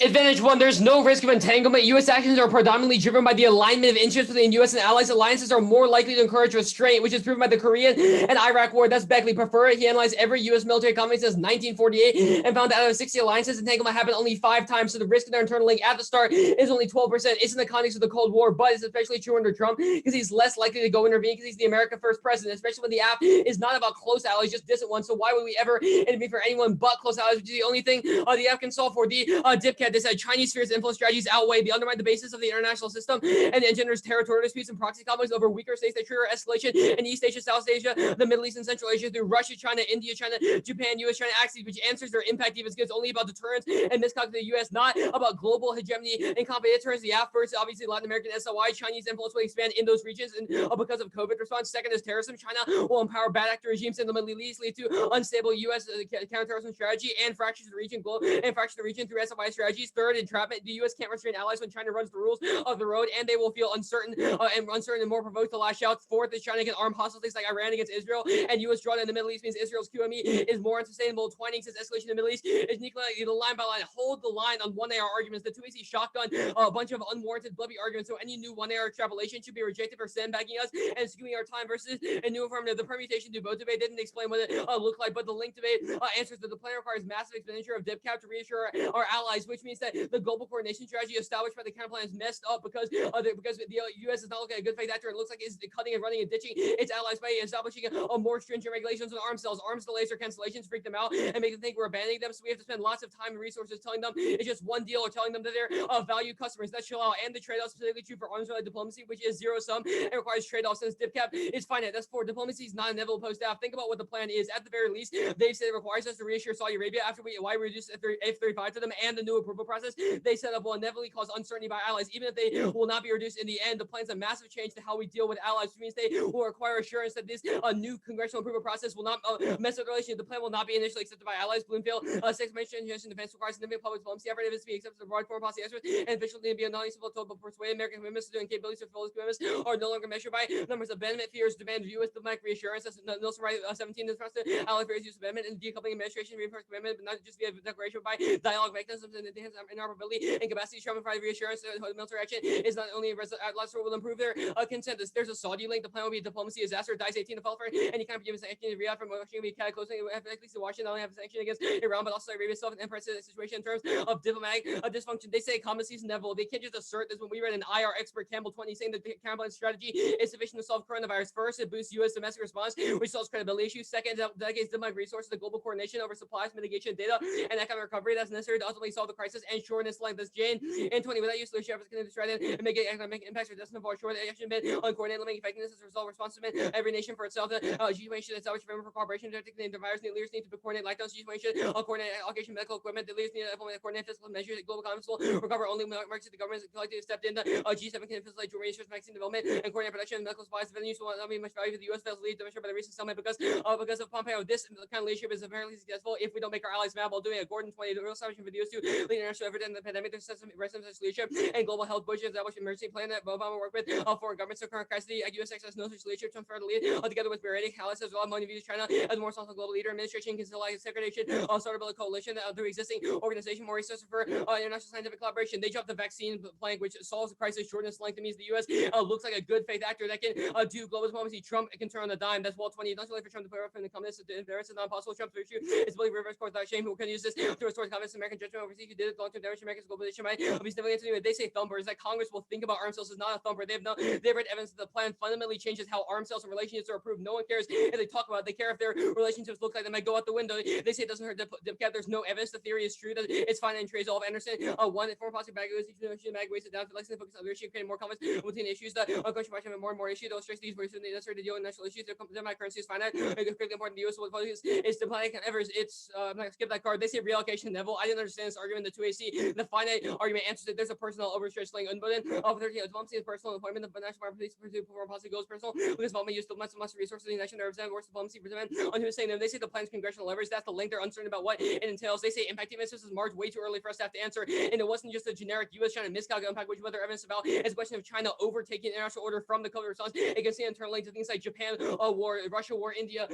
Advantage 1, there's no risk of entanglement. U.S. actions are predominantly driven by the alignment of interests between U.S. and allies. Alliances are more likely to encourage restraint, which is proven by the Korean and Iraq War. That's Beckley prefer. He analyzed every U.S. military conflict since 1948 and found that out of 60 alliances, entanglement happened only 5 times. So the risk of their internal link at the start is only 12%. It's in the context of the Cold War, but it's especially true under Trump because he's less likely to go intervene because he's the America First president, especially when the app is not about close allies, just distant ones. So why would we ever intervene for anyone but close allies, which is the only thing the app can solve for? The DipCat, they said Chinese fears influence strategies outweigh the undermine the basis of the international system and engenders territorial disputes and proxy conflicts over weaker states that trigger escalation in East Asia, South Asia, the Middle East, and Central Asia through Russia, China, India, China, Japan, U.S., China axes, which answers their impact even it's only about deterrence and misconduct of the U.S., not about global hegemony and combat deterrence. The app first, obviously, Latin American SLY, Chinese influence will expand in those regions and because of COVID response. Second is terrorism. China will empower bad actor regimes in the Middle East, lead to unstable U.S. Counterterrorism strategy and fractures the region, through SLY strategies. Third, entrapment. The U.S. can't restrain allies when China runs the rules of the road, and they will feel uncertain and more provoked to lash out. Fourth is China can arm hostile states like Iran against Israel, and U.S. drawn in the Middle East means Israel's QME is more unsustainable. Twining says escalation in the Middle East is the line by line. Hold the line on 1AR arguments. The 2AC shotgun a bunch of unwarranted blubby arguments. So any new 1AR extrapolation should be rejected for sandbagging us and skewing our time versus a new affirmative. The permutation to vote debate didn't explain what it looked like, but the link debate answers that the plan requires massive expenditure of dip cap to reassure our allies, which means that the global coordination strategy established by the counterplan is messed up because the U.S. is not looking at a good faith actor. It looks like it's cutting and running and ditching its allies by establishing a more stringent regulations on arms sales. Arms delays or cancellations freak them out and make them think we're abandoning them. So we have to spend lots of time and resources telling them it's just one deal or telling them that they're valued customers. That's chill out. And the trade-off specifically true for arms-related diplomacy, which is zero sum and requires trade-offs since dip cap is finite. That's for diplomacy is not inevitable post-staff. Think about what the plan is. At the very least, they've said it requires us to reassure Saudi Arabia after why we reduce F-35 to them and the new approval process they set up will inevitably cause uncertainty by allies, even if they will not be reduced in the end. The plan's a massive change to how we deal with allies, which means they will require assurance that this new congressional approval process will not mess with the relationship. The plan will not be initially accepted by allies. Bloomfield, six mentioned defense requires significant public diplomacy effort if it's to be accepted as a broad foreign policy experts and officially to be a non-useful tool, but persuade American commitments to doing capabilities to fulfill those commitments are no longer measured by numbers of abandonment fears, demand U.S. diplomatic reassurance. That's Nelson Wright 17 is trusted ally fears use abandonment and decoupling administration reinforced commitment, but not just via declaration, but by dialogue mechanisms and enhance interoperability and capacity to provide reassurance that military action is not only last will improve their consent. There's a Saudi link. The plan will be a diplomacy disaster. Dice 18 to fall for any kind of forgiveness action in Riyadh from Washington will be cataclysmic. At least Washington not only have a sanction against Iran, but also Arabia itself and unprecedented situation in terms of diplomatic dysfunction. They say competency is inevitable. They can't just assert this. When we read an IR expert, Campbell 20, saying that the Campbell strategy is sufficient to solve coronavirus. First, it boosts U.S. domestic response, which solves credibility issues. Second, it delegates diplomatic resources to global coordination over supplies, mitigation, data, and economic recovery that's necessary to ultimately solve the crisis and shortness like this. Jane and 20, without use of leadership, can destroy and make economic impacts or destined for short action been uncoordinated, limiting effectiveness as a result. Responsibility every nation for itself. G20 should establish a framework for cooperation. The virus leaders need to coordinate lockdowns. G20 should coordinate allocation medical equipment. The leaders need to implement coordinate fiscal measures. Global economies will recover only when the government collectively stepped in. G7 can facilitate joint research, vaccine development, and coordinate production of medical supplies. The venues will not be much value to the U.S. fails lead demonstrated by the recent summit because of Pompeo. This kind of leadership is apparently successful if we don't make our allies mad while doing a Gordon 20. The real solution for the U.S. to lead international effort in the pandemic. There's some such leadership and global health. Bush established emergency plan that Obama worked with foreign governments. So current crisis, U.S. access no such leadership to further lead together with Beredic Hallis as well. Money views China as more responsible global leader. Administration can still like segregation. Start a coalition through existing organization. More resources for international scientific collaboration. They dropped the vaccine plank, which solves the crisis. Shortness length means the U.S. Looks like a good faith actor that can do global diplomacy. Trump can turn on the dime. That's Wall 20. Not only for Trump to put up in the comments. The rest is not possible. Trump's virtue is believe reverse course without shame. Who can use this to restore confidence in American judgment overseas? Who did it? Long-term damage to America's globalization might be significant to do it. They say thumpers that Congress will think about arms sales is not a thumper. They've read evidence that the plan fundamentally changes how arms sales and relationships are approved. No one cares if they talk about it. They care if their relationships look like they might go out the window. They say it doesn't hurt to there's no evidence. The theory is true that it's fine and trades all of Anderson. One, foreign policy bag wasted down to Lexington focus on leadership, creating more comments between issues. The question have more and more issues. Illustrates these versus the necessary to deal with national issues. My currency is finite. Critically important. The U.S. is diplomatic and ever. It's I'm not gonna skip that card. They say reallocation level. I didn't understand this argument. The 2AC, the finite argument answers it. There's a personal overstretched link unbutton of 13. Diplomacy is personal employment. The national police pursue foreign policy goes personal. Because involvement used to much resources in the nation to represent worse diplomacy present on who is saying them. They say the plan's congressional leverage. That's the link. They're uncertain about what it entails. They say impact events. This is March way too early for us to have to answer. And it wasn't just a generic U.S.-China miscalculate impact, which whether evidence about is a question of China overtaking international order from the COVID response. It can see internally to things like Japan war, Russia war, India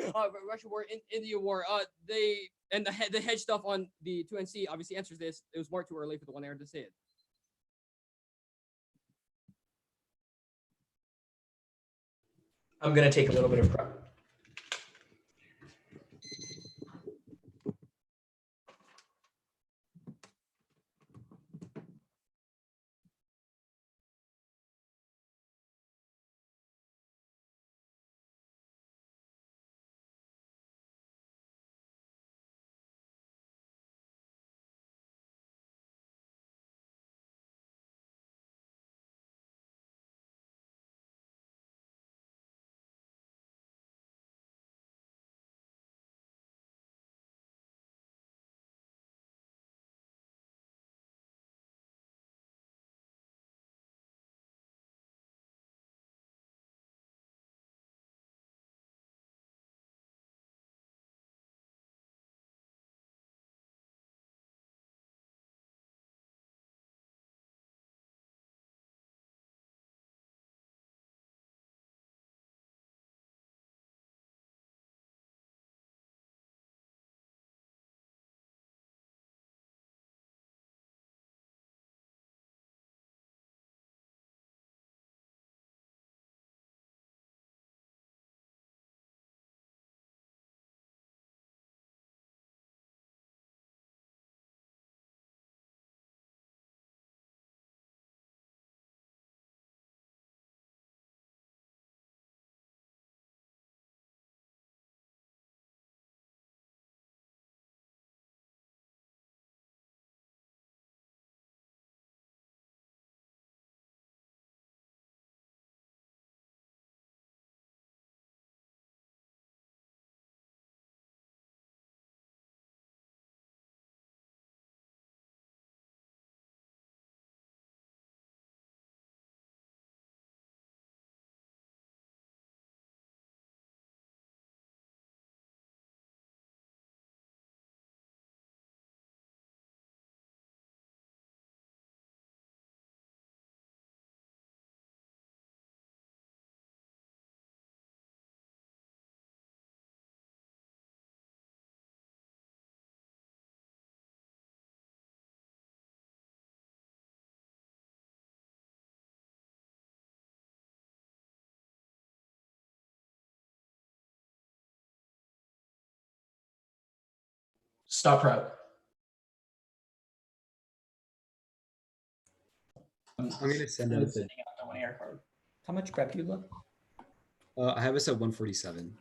war. And the hedge stuff on the 2NC obviously answers this. It was more too early for the one Aaron to say it. I'm going to take a little bit of prep. Stop prep. I'm going to send out the. How much prep do you look? I have us at 147.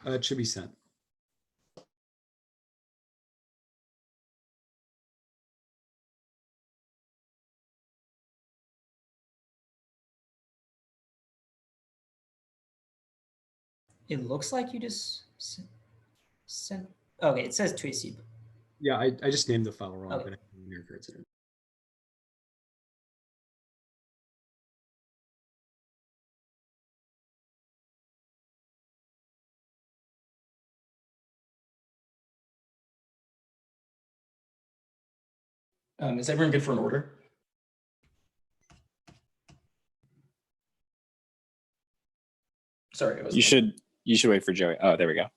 It should be sent. It looks like you just sent. Okay, it says Tracy. Yeah, I just named the file wrong, Okay. but I have New York incident. Is everyone good for an order? Sorry, You should wait for Joey. Oh, there we go.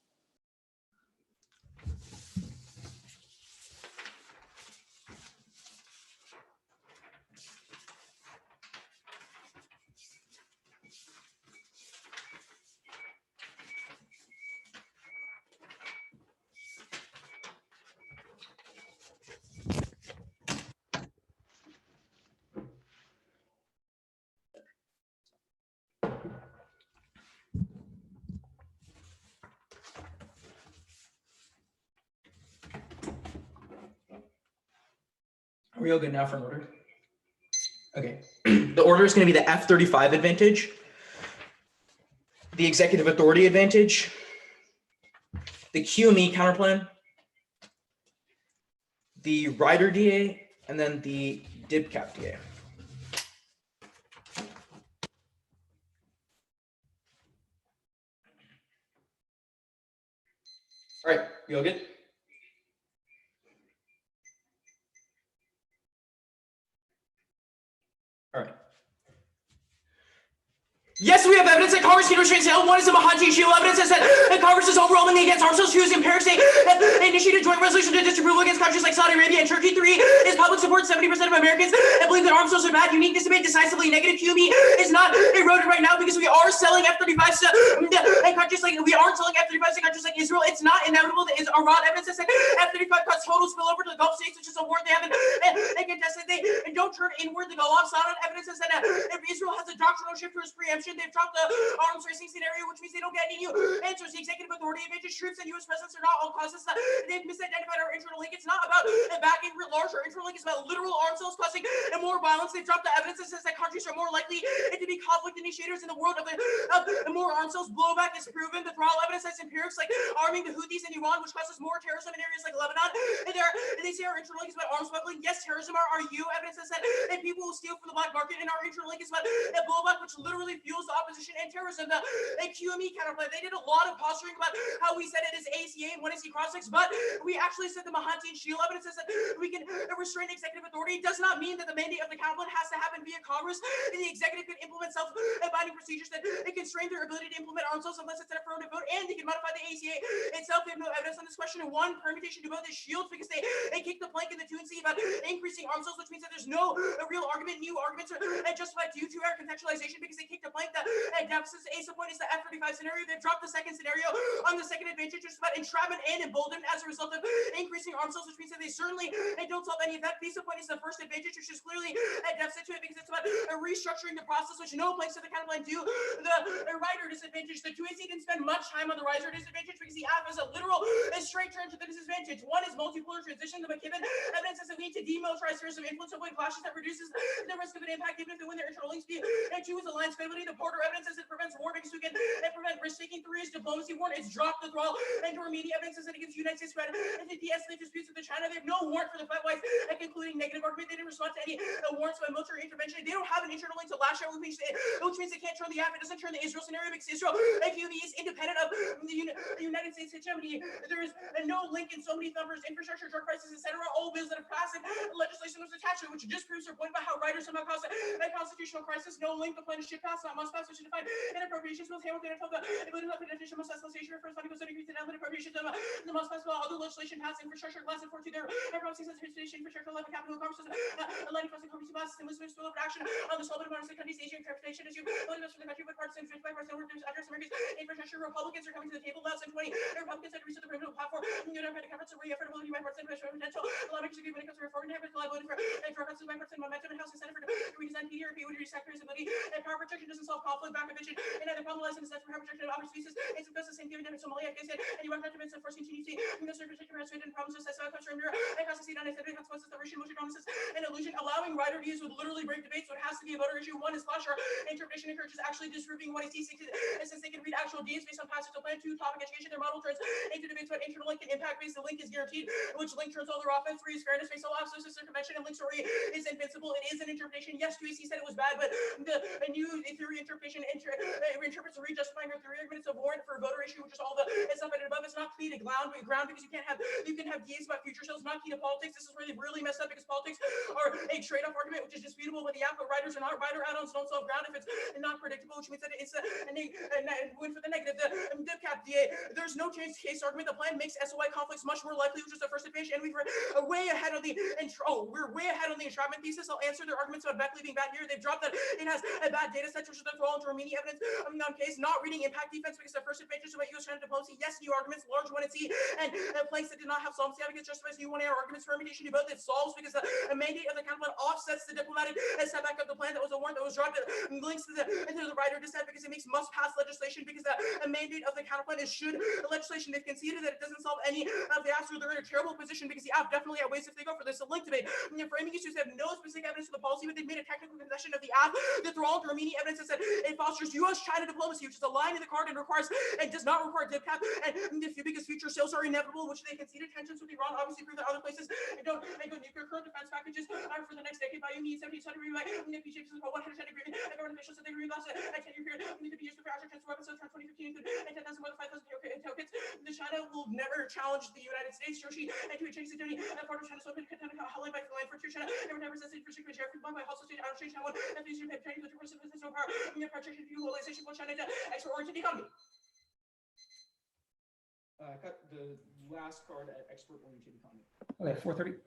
Are we all good now for an order? Okay. The order is going to be the F-35 advantage, the executive authority advantage, the QME counterplan, the rider DA, and then the DIBCAP DA. All right, you all good? All right. Yes, we have evidence that Congress can restrain sale. One is the Mahanti Shield evidence that said that Congress is overwhelmingly against arms sales. Two is empiric state initiated a joint resolution to disapprove against countries like Saudi Arabia and Turkey. Three is public support. 70% of Americans believe that arms sales are bad. Uniqueness debate decisively negative. QME is not eroded right now because we are selling F-35s and countries like we aren't selling F-35s to countries like Israel. It's not inevitable that is Iran evidence that said F-35 cuts total spillover to the Gulf states, which is a war they haven't contested. They don't turn inward. The Gulf Saudi evidence that said if Israel has a doctrinal shift towards preemption, they've dropped the arms racing scenario, which means they don't get any new answers. The executive authority advantage troops and U.S. presidents are not all causes. They've misidentified our internal link. It's not about backing writ large. Our internal link is about literal arms sales causing more violence. They've dropped the evidence that says that countries are more likely to be conflict initiators in the world of more arms sales. Blowback is proven. The trial evidence that's empirics like arming the Houthis in Iran, which causes more terrorism in areas like Lebanon. And they say our internal link is about arms smuggling. Yes, terrorism are you evidence that said that people will steal from the black market, and our internal link is about blowback, which literally fuels the opposition and terrorism. The QME counterplay, they did a lot of posturing about how we said it is ACA and when is cross-ex, but we actually said the Mahanti and Shield evidence says that we can restrain executive authority. It does not mean that the mandate of the counterplan has to happen via Congress, and the executive can implement self-binding procedures that constrain their ability to implement arms sales unless it's an affirmative vote, and they can modify the ACA itself. They have no evidence on this question. And one permutation to vote is Shields because they kicked the plank in the 2 and C about increasing arms sales, which means that there's no real argument. New arguments are justified due to our contextualization because they kicked the plank that deficits. A point is the F-35 scenario. They've dropped the second scenario on the second advantage, which is about entrapment and emboldenment as a result of increasing arms sales, which means that they certainly don't solve any of that. B point is the first advantage, which is clearly a deficit to it because it's about restructuring the process, which no planks of the counterplan do. The rider disadvantage, the 2AC didn't spend much time on the rider disadvantage because the F is a literal straight turn to the disadvantage. One is multipolar transition. The McKibben evidence says that we need to demilitarize terrorism, influence avoid clashes that reduces the risk of an impact even if they win their internal links. And two is alliance stability. The Porter evidence says it prevents war because we can prevent risk-taking. Three is diplomacy. One is drop the thrall. And our media evidence says that against the United States threat and to de-escalate disputes with China. They have no warrant for the fight white and concluding negative argument. They didn't respond to any warrants by military intervention. They don't have an internal link to lash out, which means they can't turn the app. It doesn't turn the Israel scenario because Israel is independent of the United States hegemony. There is no link in so many numbers, infrastructure, drug prices, etc. All bills that have passed and legislation was attached to it, which disproves their point about how writers somehow caused a constitutional crisis. No link. The plan is should pass, not must pass, which should define and appropriations bills. Hamilton and told the definition must legislation refers funding goes increase in element appropriations of the must pass bill. Other legislation passed infrastructure class and 4 to their promising transportation infrastructure level capital Congress aligning crossing Congress passes and listeners will have action on the slow but modern countries Asian transportation issue. Only for the country but partisan 55% workers address America's infrastructure. Republicans are coming to the table. Less than 20 Republicans had reached the criminal platform. The Democratic conference are reaffirmability by partisan potential. Allowing to be when it comes to reform and liability for cuts by partisan momentum and House and Senate for redesign PDRP would reduce sectors ability and power protection doesn't solve solve conflict back eviction, and other problem lies in the sense for harm protection of object species. It's because the same given in Somalia, Afghanistan, and you are not convinced of forcing continuity. The circumstances and problems of society comes from Europe, and constitute unacceptable consequences of Russian motion promises and illusion. Allowing writer views would literally break debates, so it has to be a voter issue. One is slasher interpretation encourages actually disproving what is TC, and since they can read actual deeds based on past plan. 2, topic education, their model turns into debates about internal link and impact based. The link is guaranteed, which link turns all their offense. 3 is fairness based on absolute circumvention, and link story is invincible. It is an interpretation. Yes, 2AC said it was bad, but a new theory interpretation interprets and re-justifying her theory arguments of warrant for a voter issue, which is all the stuff and above. It's not key to ground because you can have DAs about future sales, not key to politics. This is really really messed up because politics are a trade-off argument, which is disputable with the app, but writers are not writer add-ons don't solve ground if it's not predictable, which means that it's a win for the negative. The DipCap DA, there's no change to case argument. The plan makes SOI conflicts much more likely, which is the first advantage, and we're way ahead on the entrapment thesis. I'll answer their arguments about Beckley being bad here. They've dropped that it has a bad data set, which is the throw into Armenia evidence non-case, not reading impact defense because the first advantage about U.S. China diplomacy. Yes, new arguments, large one and C, and a place that did not have solvency advocates justifies new one-air arguments for imitation both. It solves because the mandate of the counterplan offsets the diplomatic setback of the plan. That was a warrant that was dropped. It links to the writer dissent because it makes must-pass legislation because the mandate of the counterplan is should legislation. They've conceded that it doesn't solve any of the asks, or they're in a terrible position because the app definitely outweighs if they go for this. A link debate. Framing issues have no specific evidence for the policy, but they've made a technical concession of the app. The thrall to Armenia evidence that said it fosters U.S.-China diplomacy, which is a line in the card and requires and does not require DipCap, and because future sales are inevitable, which they conceded. Tensions with Iran obviously prove that other places don't go nuclear. Current defense packages for the next decade by you need 70 agreement. NPG is about 110 agreement. And government officials said they agreed last 10-year period need to be used for actual transfer weapons. So from 2015 and 10,000 more than 5,000 tokens. The China will never challenge the United States. Yoshi and to a change security and part of China's open Holland by land for China. Never resisted for secret Jeffrey by hostile state out of change Taiwan and these Japan training with the person business no power. The protection view realization for China to export oriented economy. Cut the last card at export oriented economy. Okay, 4:30.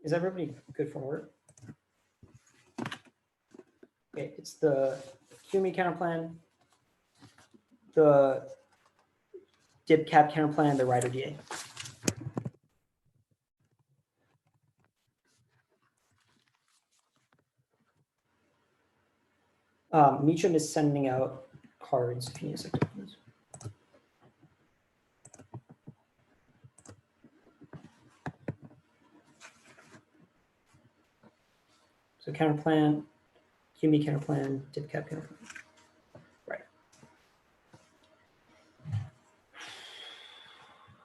Is everybody good for work? Okay, it's the QME counterplan, the dip cap counterplan, the rider DA. Meacham is sending out cards if you need a second. Please. So counterplan, QME counterplan, dip cap counterplan. Right.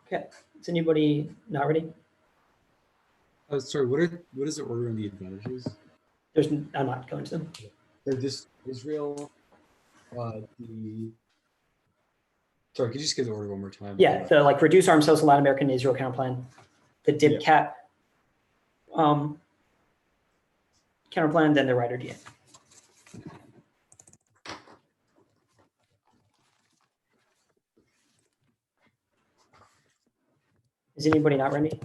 Okay. Is anybody not ready? Sorry, what is the order on the advantages? I'm not going to them. They're just Israel, sorry, could you just give the order one more time? Yeah, the like reduce arms sales to Latin American Israel counterplan, the dip cap counterplan, then the rider DA. Is anybody not ready?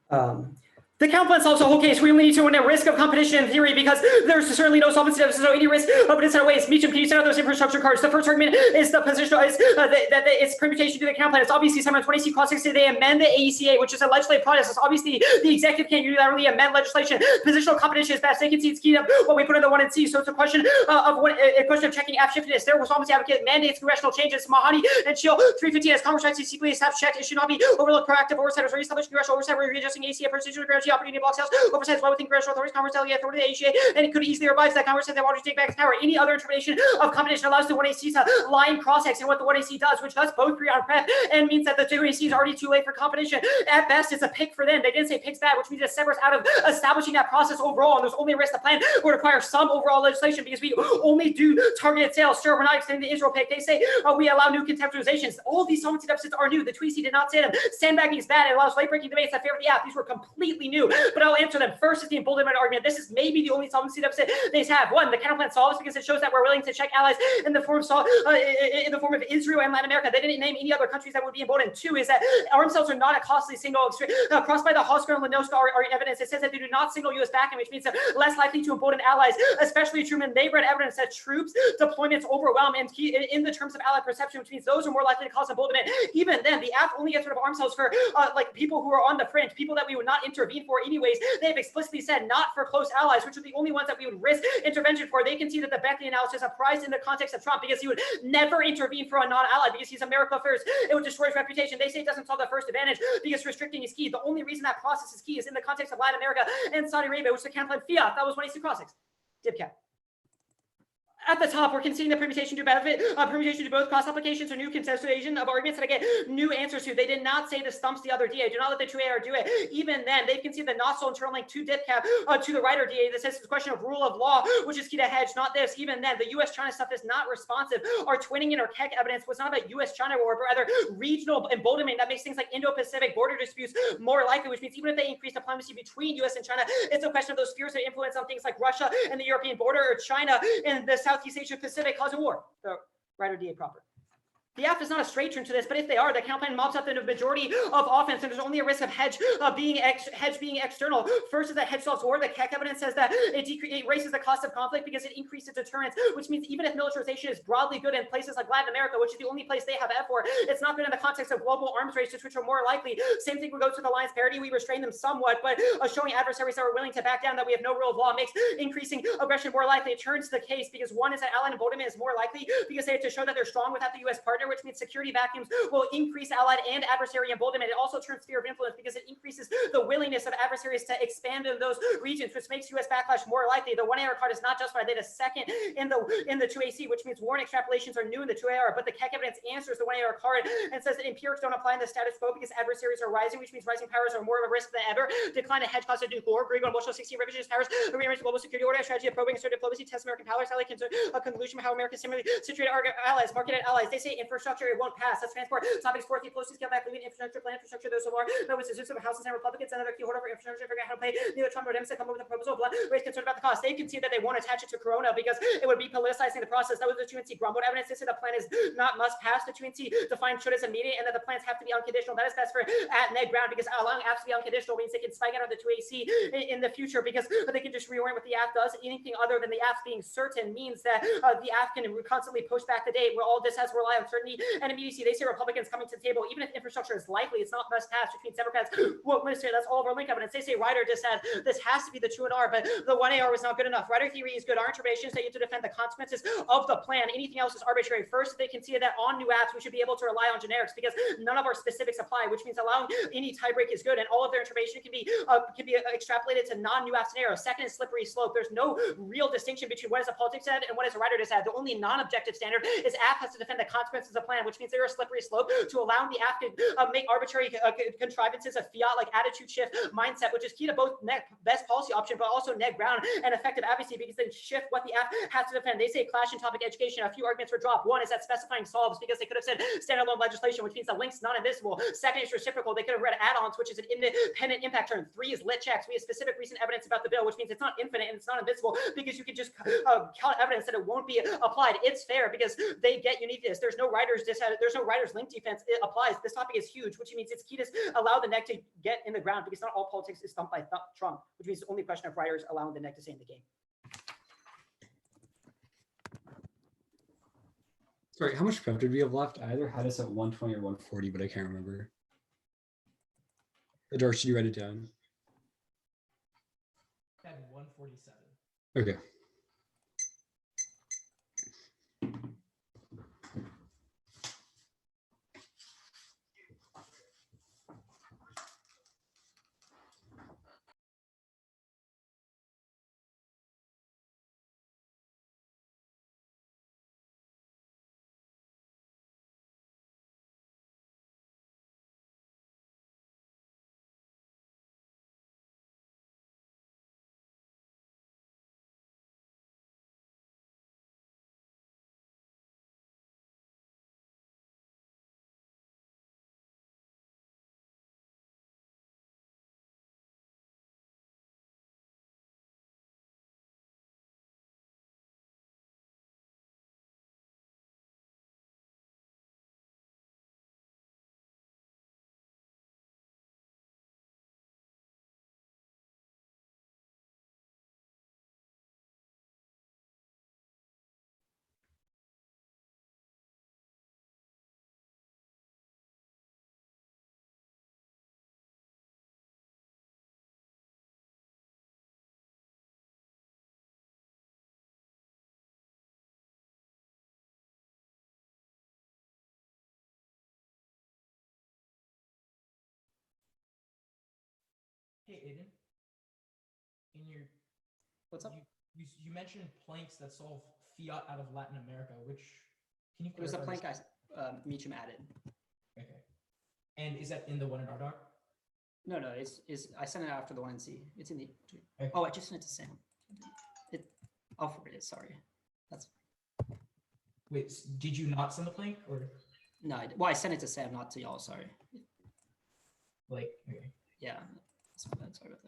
Awesome. The counterplan solves the whole case. We only need to win at risk of competition in theory because there's certainly no solvency deficit, so any risk of instead of waste. Meacham, can you send out those infrastructure cards? The first argument is the positional is that it's permutation to the counterplan. It's obviously 720C clause 60. They amend the AECA, which is a legislative process. It's obviously the executive can't unilaterally amend legislation. Positional competition is best. They can see it's keyed up what we put in the 1 and C. So it's a question of checking app shiftedness. There was solvency advocate mandates congressional changes. Mahani and Chill 315 as Congress tries to secretly establish checked. It should not be overlooked. Proactive oversight or reestablished congressional oversight. We're readjusting AECA procedure to guarantee opportunity block sales. Oversight is well within congressional authorities. Congress delegate authority to the ACA, and it could easily revise that Congress said they wanted to take back its power. Any other interpretation of competition allows the 1AC to line cross-X and what the 1AC does, which does both create on prep and means that the 2AC is already too late for competition. At best, it's a pick for them. They didn't say pick's bad, which means it severs out of establishing that process overall, and there's only a risk the plan would require some overall legislation because we only do targeted sales. Sure, we're not extending the Israel pick. They say we allow new contextualizations. All these solvency deficits are new. The 2AC did not say them. Sandbagging is bad. It allows late-breaking debates that favor the app. These were completely new, but I'll answer them. First is the emboldenment argument. This is maybe the only solvency deficit they have. One, the counterplan solves because it shows that we're willing to check allies in the form of Israel and Latin America. They didn't name any other countries that would be emboldened. Two is that arms sales are not a costly signal. Crossed by the Hosker and Lenoska are evidence. It says that they do not signal U.S. backing, which means they're less likely to embolden allies, especially Truman. They've read evidence that troops deployments overwhelm and in the terms of allied perception, which means those are more likely to cause emboldenment. Even then, the app only gets rid of arms sales for like people who are on the fringe, people that we would not intervene for anyways. They have explicitly said not for close allies, which are the only ones that we would risk intervention for. They can see that the Beckley analysis applies in the context of Trump because he would never intervene for a non-ally because he's America first. It would destroy his reputation. They say it doesn't solve the first advantage because restricting is key. The only reason that process is key is in the context of Latin America and Saudi Arabia, which the counterplan fiat. That was when he used to cross-X. Dip cap. At the top, we're considering the permutation to benefit, permutation to both cross applications or new contestation of arguments that I get new answers to. They did not say this stumps the other DA. Do not let the 2AR do it. Even then, they can see the not so internal link to dip cap to the rider DA that says it's a question of rule of law, which is key to hedge, not this. Even then, the US-China stuff is not responsive. Our twinning and our KEC evidence was not about US-China war, but rather regional emboldenment that makes things like Indo-Pacific border disputes more likely, which means even if they increase diplomacy between US and China, it's a question of those spheres of influence on things like Russia and the European border or China and the Southeast Asia Pacific causing war. The rider DA proper. The app is not a straight turn to this, but if they are, the counterplan mobs up the majority of offense, and there's only a risk of hedge being external. First is that hedge solves war. The KEC evidence says that it raises the cost of conflict because it increases deterrence, which means even if militarization is broadly good in places like Latin America, which is the only place they have F for, it's not good in the context of global arms races, which are more likely. Same thing would go to the alliance parity. We restrain them somewhat, but showing adversaries that are willing to back down that we have no rule of law makes increasing aggression more likely. It turns the case because one is that allied emboldenment is more likely because they have to show that they're strong without the U.S. partner, which means security vacuums will increase allied and adversary emboldenment. It also turns sphere of influence because it increases the willingness of adversaries to expand in those regions, which makes U.S. backlash more likely. The 1AR card is not justified. They had a second in the 2AC, which means warrant extrapolations are new in the 2AR, but the KEC evidence answers the 1AR card and says that empirics don't apply in the status quo because adversaries are rising, which means rising powers are more of a risk than ever. Decline to hedge cost of nuclear war, Greg on Bush 16 revisionist powers, rearrange global security order, strategy of probing, assert diplomacy, test American powers, ally a conclusion of how America similarly situated our allies, marketed allies. They say infrastructure, it won't pass. That's transport. Topics 4, the closely scale back, leaving infrastructure, plan infrastructure, those so far. No, it's a system of houses and Republicans and other key holder for infrastructure, figure out how to pay. Neither Trump nor Democrats come up with a proposal, but raise concern about the cost. They can see that they won't attach it to Corona because it would be politicizing the process. That was the 2NC grumbled evidence. They said the plan is not must pass. The 2NC defined should as immediate and that the plans have to be unconditional. That is best for at Ned ground because allowing apps to be unconditional means they can spike out of the 2AC in the future because they can just reorient what the app does. Anything other than the apps being certain means that the app can constantly push back the date where all this has to rely on certainty and immediacy. They say Republicans coming to the table, even if infrastructure is likely, it's not must pass, which means Democrats won't minister. That's all of our link evidence. They say Ryder just said this has to be the 2NR, but the 1AR was not good enough. Ryder theory is good. Our interpretations that you have to defend the consequences of the plan. Anything else is arbitrary. First, they conceded that on new apps, we should be able to rely on generics because none of our specifics apply, which means allowing any tiebreak is good, and all of their information can be extrapolated to non-new app scenarios. Second is slippery slope. There's no real distinction between what is a politics said and what is a writer has said. The only non-objective standard is app has to defend the consequences of plan, which means there is a slippery slope to allowing the app to make arbitrary contrivances of fiat like attitude shift mindset, which is key to both best policy option, but also net ground and effective advocacy because they shift what the app has to defend. They say clash in topic education. A few arguments were dropped. One is that specifying solves because they could have said standalone legislation, which means the link's not invisible. Second is reciprocal. They could have read add-ons, which is an independent impact term. Three is lit checks. We have specific recent evidence about the bill, which means it's not infinite and it's not invisible because you can just count evidence that it won't be applied. It's fair because they get uniqueness. There's no writers link defense. It applies. This topic is huge, which means it's key to allow the neck to get in the ground because not all politics is stumped by Trump, which means it's only a question of writers allowing the neck to stay in the game. Sorry, how much prep did we have left? I either had us at 120 or 140, but I can't remember. Dark, should you write it down? At 147. Okay. Hey, Aiden. In your What's up? You mentioned planks that solve fiat out of Latin America, which can you It was a clarify plank this? Meacham added. Okay. And is that in the one in our doc? No, it's I sent it after the one in C. It's in the. Okay. Oh, I just sent it to Sam. I'll forward it. Sorry. That's Wait, did you not send the plank or no. Well, I sent it to Sam, not to y'all. Sorry. like? Okay. Yeah. That's my bad. Sorry about that.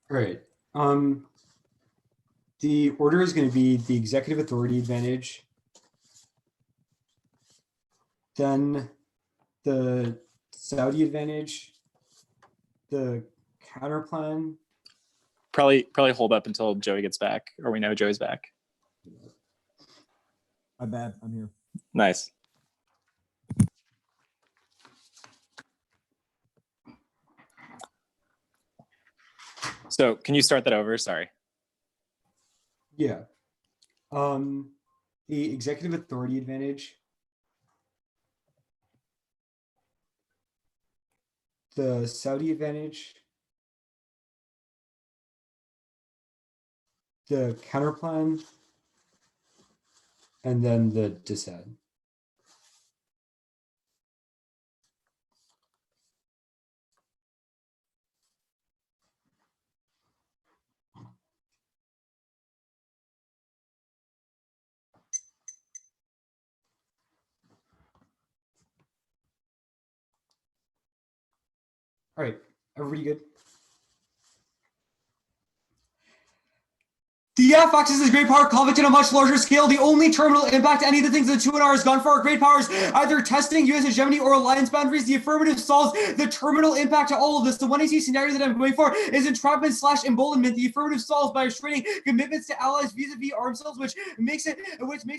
All right. The order is going to be the executive authority advantage, then the Saudi advantage, the counterplan. Probably hold up until Joey gets back, or we know Joey's back. My bad. I'm here. Nice. So can you start that over? Sorry. Yeah. The executive authority advantage, the Saudi advantage, the counterplan, and then the dissad. All right, everybody good? The F-axis is great power conflict on a much larger scale. The only terminal impact any of the things that the 2NR has gone for are great powers, either testing US hegemony or alliance boundaries. The affirmative solves the terminal impact to all of this. The 1AC scenario that I'm going for is entrapment / emboldenment. The affirmative solves by restraining commitments to allies vis-a-vis arms sales, which makes the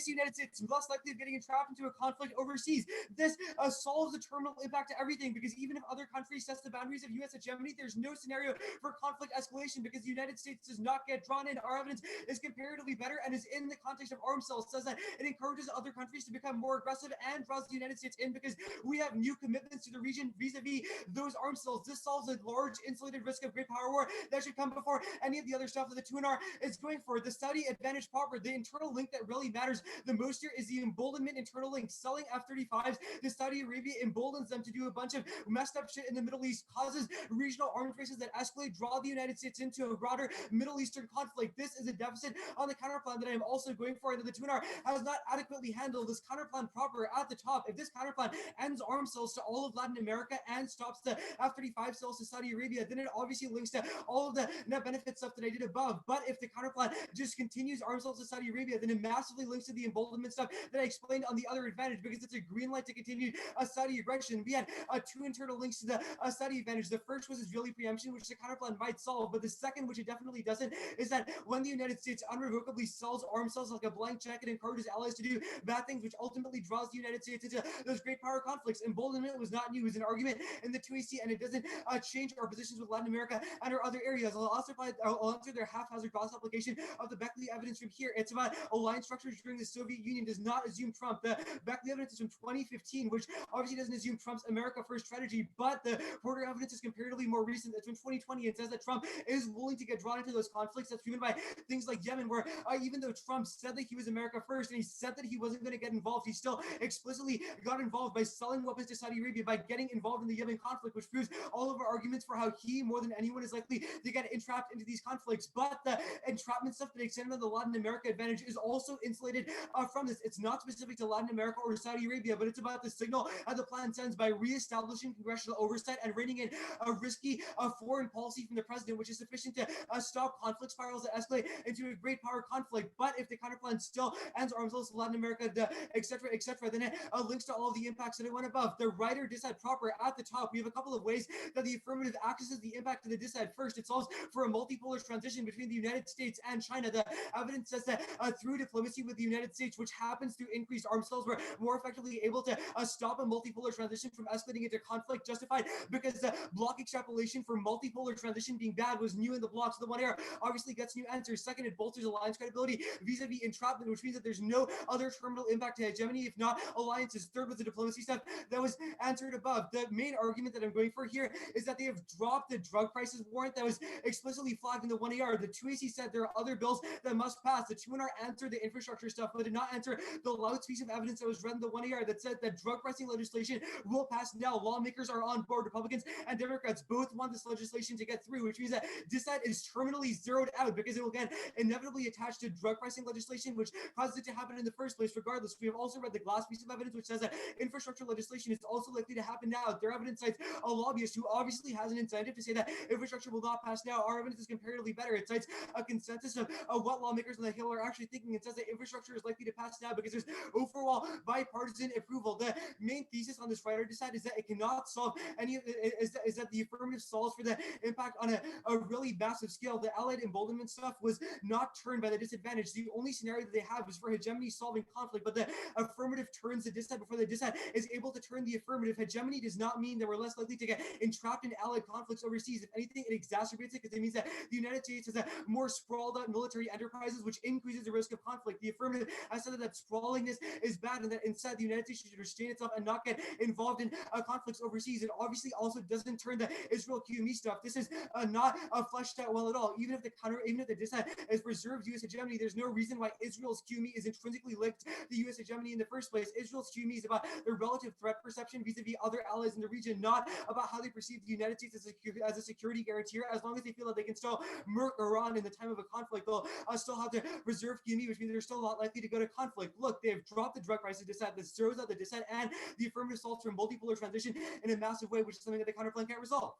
United States less likely of getting entrapped into a conflict overseas. This solves the terminal impact to everything, because even if other countries test the boundaries of US hegemony, there's no scenario for conflict escalation because the United States does not get drawn in. Our evidence is comparatively better and is in the context of arms sales. Says that it encourages other countries to become more aggressive and draws the United States in because we have new commitments to the region vis-a-vis those arms sales. This solves a large insulated risk of great power war that should come before any of the other stuff that the 2NR is going for. The Saudi advantage proper, the internal link that really matters the most here is the emboldenment internal link. Selling F-35s to Saudi Arabia emboldens them to do a bunch of messed up shit in the Middle East, causes regional arms races that escalate, draw the United States into a broader Middle Eastern conflict. This is a deficit on the counterplan that I am also going for, and that the 2NR has not adequately handled. This counterplan proper at the top, if this counterplan ends arms sales to all of Latin America and stops the F-35 sales to Saudi Arabia, then it obviously links to all of the net benefit stuff that I did above. But if the counterplan just continues arms sales to Saudi Arabia, then it massively links to the emboldenment stuff that I explained on the other advantage, because it's a green light to continue Saudi aggression. We had two internal links to the Saudi advantage. The first was Israeli preemption, which the counterplan might solve, but the second, which it definitely doesn't, is that when the United States unrevocably sells arms sales like a blank check, it encourages allies to do bad things, which ultimately draws the United States into those great power conflicts. Emboldenment was not new; it was an argument in the 2AC, and it doesn't change our positions with Latin America and our other areas. I'll answer their haphazard cross application of the Beckley evidence from here. It's about alliance structures during the Soviet Union does not assume Trump. The Beckley evidence is from 2015, which obviously doesn't assume Trump's America First strategy, but the Porter evidence is comparatively more recent. It's from 2020 and says that Trump is willing to get drawn into those conflicts that's driven by things like Yemen, where even though Trump said that he was America First and he said that he wasn't going to get involved, he still explicitly got involved by selling weapons to Saudi Arabia, by getting involved in the Yemen conflict, which proves all of our arguments for how he, more than anyone, is likely to get entrapped into these conflicts. But the entrapment stuff that extended on the Latin America advantage is also insulated from this. It's not specific to Latin America or Saudi Arabia, but it's about the signal the plan sends by reestablishing congressional oversight and reining in a risky foreign policy from the president, which is sufficient to stop conflict spirals that escalate into a great power conflict. But if the counterplan still ends arms sales to Latin America, etc., then it links to all of the impacts that I went above. The writer decide proper at the top, we have a couple of ways that the affirmative accesses the impact of the decide. First, it solves for a multipolar transition between the United States and China. The evidence says that through diplomacy with the United States, which happens through increased arms sales, we're more effectively able to stop a multipolar transition from escalating into conflict, justified because the block extrapolation for multipolar transition being bad was new in the blocks. So the one era obviously gets new answers. Second, it bolsters alliance credibility vis-a-vis entrapment, which means that there's no other terminal impact to hegemony if not alliances. Third was the diplomacy stuff that was answered above. The main argument that I'm going for here is that they have dropped the drug prices warrant that was explicitly flagged in the 1AR. The 2AC said there are other bills that must pass. The 2NR answered the infrastructure stuff, but did not answer the loud piece of evidence that was read in the 1AR that said that drug pricing legislation will pass now. Lawmakers are on board. Republicans and Democrats both want this legislation to get through, which means that decide is terminally zeroed out because it will get inevitably attached to drug pricing legislation, which causes it to happen in the first place regardless. We have also read the glass piece of evidence which says that infrastructure legislation is also likely to happen now. Their evidence cites a lobbyist who obviously has an incentive to say that infrastructure will not pass now. Our evidence is comparatively better. It cites a consensus of what lawmakers on the Hill are actually thinking. It says that infrastructure is likely to pass now because there's overall bipartisan approval. The main thesis on this writer decide is that it cannot solve any of is that the affirmative solves for the impact on a really massive scale. The allied emboldenment stuff was not turned by the disadvantage. The only scenario that they have is for hegemony solving conflict, but the affirmative turns the dissent before the dissent is able to turn the affirmative. Hegemony does not mean that we're less likely to get entrapped in allied conflicts overseas. If anything, it exacerbates it because it means that the United States has a more sprawled out military enterprises, which increases the risk of conflict. The affirmative has said that sprawlingness is bad and that instead the United States should restrain itself and not get involved in conflicts overseas. It obviously also doesn't turn the Israel QME stuff. This is not fleshed out well at all. Even if the dissent is preserved U.S. hegemony, there's no reason why Israel's QME is intrinsically linked to the U.S. hegemony in the first place. Israel's QME is about their relative threat perception vis-a-vis other allies in the region, not about how they perceive the United States as a security guarantor. As long as they feel that they can still murk Iran in the time of a conflict, they'll still have to preserve QME, which means they're still not likely to go to conflict. Look, they've dropped the drug prices dissent. This throws out the dissent and the affirmative solves for multipolar transition in a massive way, which is something that the counterplan can't resolve.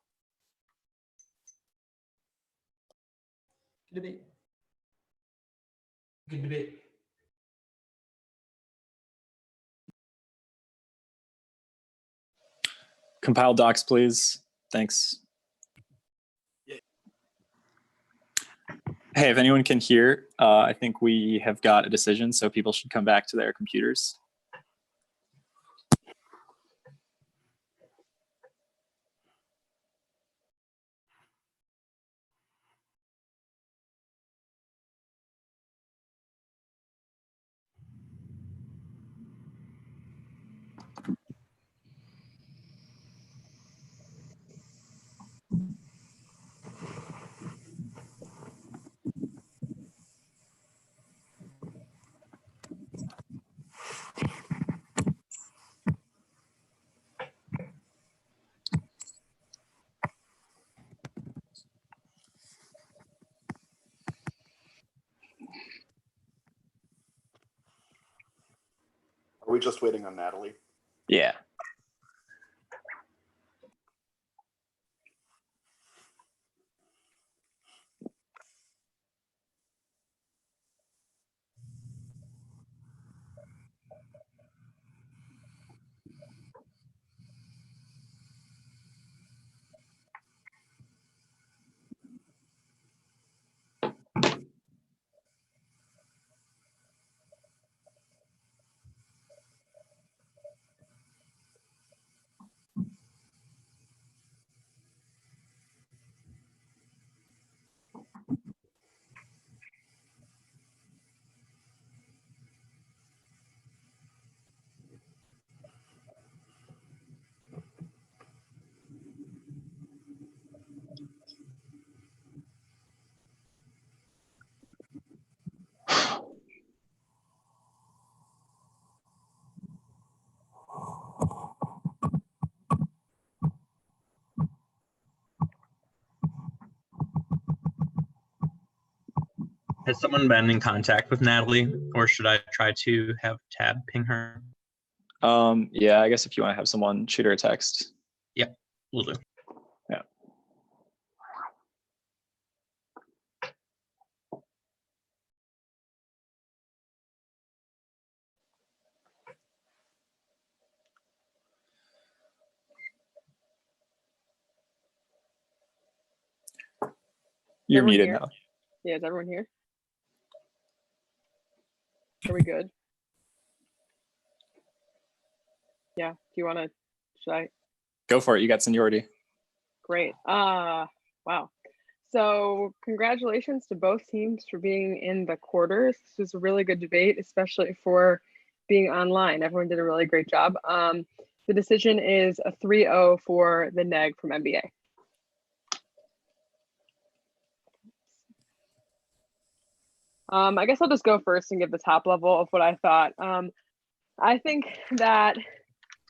Good debate. Good debate. Compile docs, please. Thanks. Hey, if anyone can hear, I think we have got a decision, so people should come back to their computers. Are we just waiting on Natalie? Yeah. Has someone been in contact with Natalie, or should I try to have Tab ping her? Yeah, I guess if you want to have someone shoot her a text. Yep, will do. Yeah. You're Everyone muted here? now. Yeah, is everyone here? Are we good? Yeah. Do you want to? Should I? Go for it. You got seniority. Great. Wow. So congratulations to both teams for being in the quarters. This was a really good debate, especially for being online. Everyone did a really great job. The decision is a 3-0 for the neg from MBA. I guess I'll just go first and give the top level of what I thought. I think that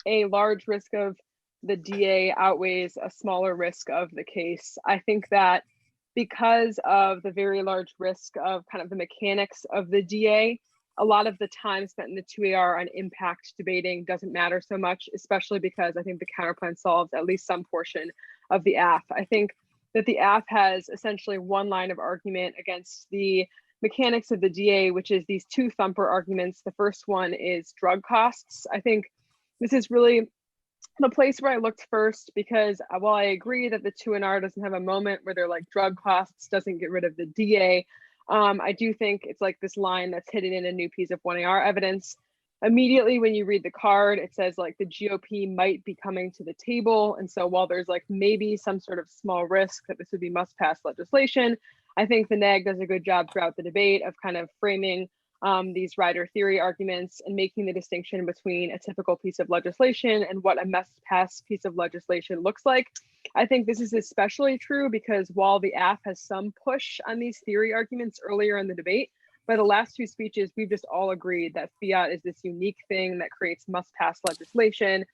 a large risk of the DA outweighs a smaller risk of the case. I think that because of the very large risk of kind of the mechanics of the DA, a lot of the time spent in the 2AR on impact debating doesn't matter so much, especially because I think the counterplan solves at least some portion of the AF. I think that the AF has essentially one line of argument against the mechanics of the DA, which is these two thumper arguments. The first one is drug costs. I think this is really the place where I looked first, because while I agree that the 2NR doesn't have a moment where they're like drug costs doesn't get rid of the DA, I do think it's like this line that's hidden in a new piece of 1AR evidence. Immediately when you read the card, it says like the GOP might be coming to the table. And so while there's like maybe some sort of small risk that this would be must pass legislation, I think the NEG does a good job throughout the debate of kind of framing these rider theory arguments and making the distinction between a typical piece of legislation and what a must pass piece of legislation looks like. I think this is especially true because while the AF has some push on these theory arguments earlier in the debate, by the last two speeches, we've just all agreed that fiat is this unique thing that creates must-pass legislation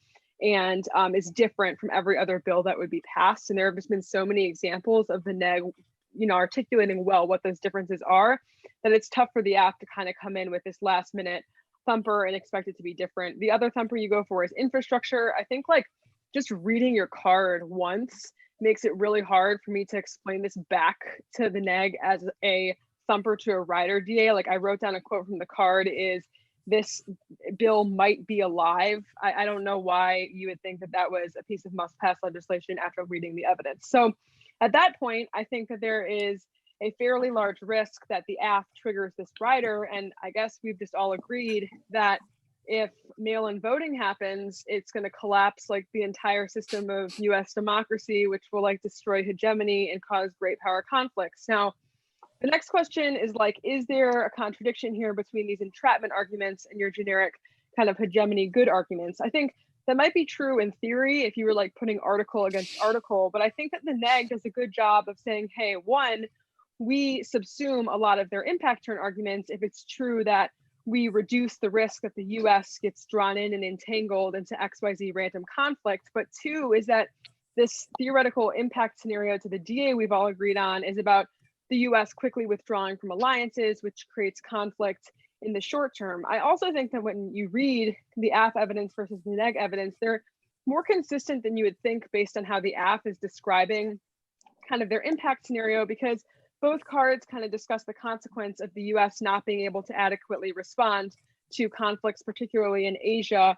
and is different from every other bill that would be passed. And there have just been so many examples of the NEG, articulating well what those differences are, that it's tough for the AF to kind of come in with this last-minute thumper and expect it to be different. The other thumper you go for is infrastructure. I think like just reading your card once makes it really hard for me to explain this back to the NEG as a thumper to a rider DA. Like I wrote down a quote from the card is, "This bill might be alive." I don't know why you would think that that was a piece of must pass legislation after reading the evidence. So at that point, I think that there is a fairly large risk that the AF triggers this rider. And I guess we've just all agreed that if mail-in voting happens, it's going to collapse like the entire system of US democracy, which will like destroy hegemony and cause great power conflicts. Now, the next question is like, is there a contradiction here between these entrapment arguments and your generic kind of hegemony good arguments? I think that might be true in theory if you were like putting article against article, but I think that the NEG does a good job of saying, hey, one, we subsume a lot of their impact turn arguments if it's true that we reduce the risk that the US gets drawn in and entangled into XYZ random conflict. But two is that this theoretical impact scenario to the DA we've all agreed on is about the US quickly withdrawing from alliances, which creates conflict in the short term. I also think that when you read the AF evidence versus the NEG evidence, they're more consistent than you would think based on how the AF is describing kind of their impact scenario, because both cards kind of discuss the consequence of the US not being able to adequately respond to conflicts, particularly in Asia,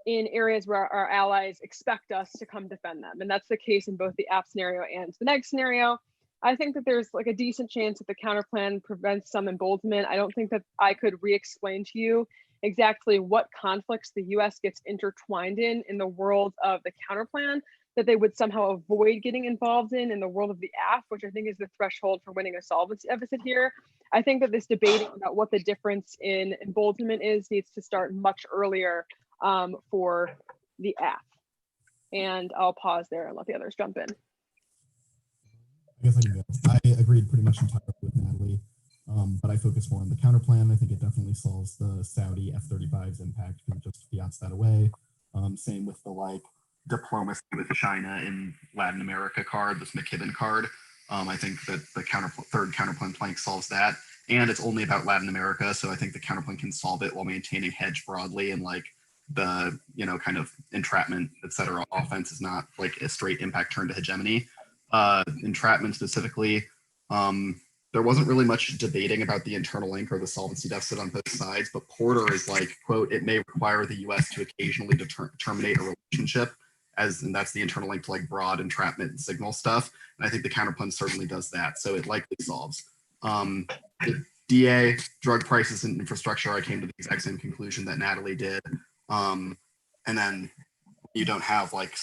in areas where our allies expect us to come defend them. And that's the case in both the AF scenario and the NEG scenario. I think that there's like a decent chance that the counterplan prevents some emboldenment. I don't think that I could re-explain to you exactly what conflicts the US gets intertwined in the world of the counterplan that they would somehow avoid getting involved in the world of the AF, which I think is the threshold for winning a solvency deficit here. I think that this debate about what the difference in emboldenment is needs to start much earlier for the AF. And I'll pause there and let the others jump in. I guess I can go. I agreed pretty much entirely with Natalie, but I focus more on the counterplan. I think it definitely solves the Saudi F-35's impact because it just fiats that away. Same with the like diplomacy with China in Latin America card, this McKibben card. I think that the third counterplan plank solves that, and it's only about Latin America, so I think the counterplan can solve it while maintaining hedge broadly, and like the kind of entrapment, etc. offense is not like a straight impact turn to hegemony. Entrapment specifically, there wasn't really much debating about the internal link or the solvency deficit on both sides, but Porter is like, quote, "It may require the US to occasionally terminate a relationship," and that's the internal link to like broad entrapment and signal stuff. And I think the counterplan certainly does that, so it likely solves. The DA, drug prices and infrastructure, I came to the exact same conclusion that Natalie did. And then you don't have like,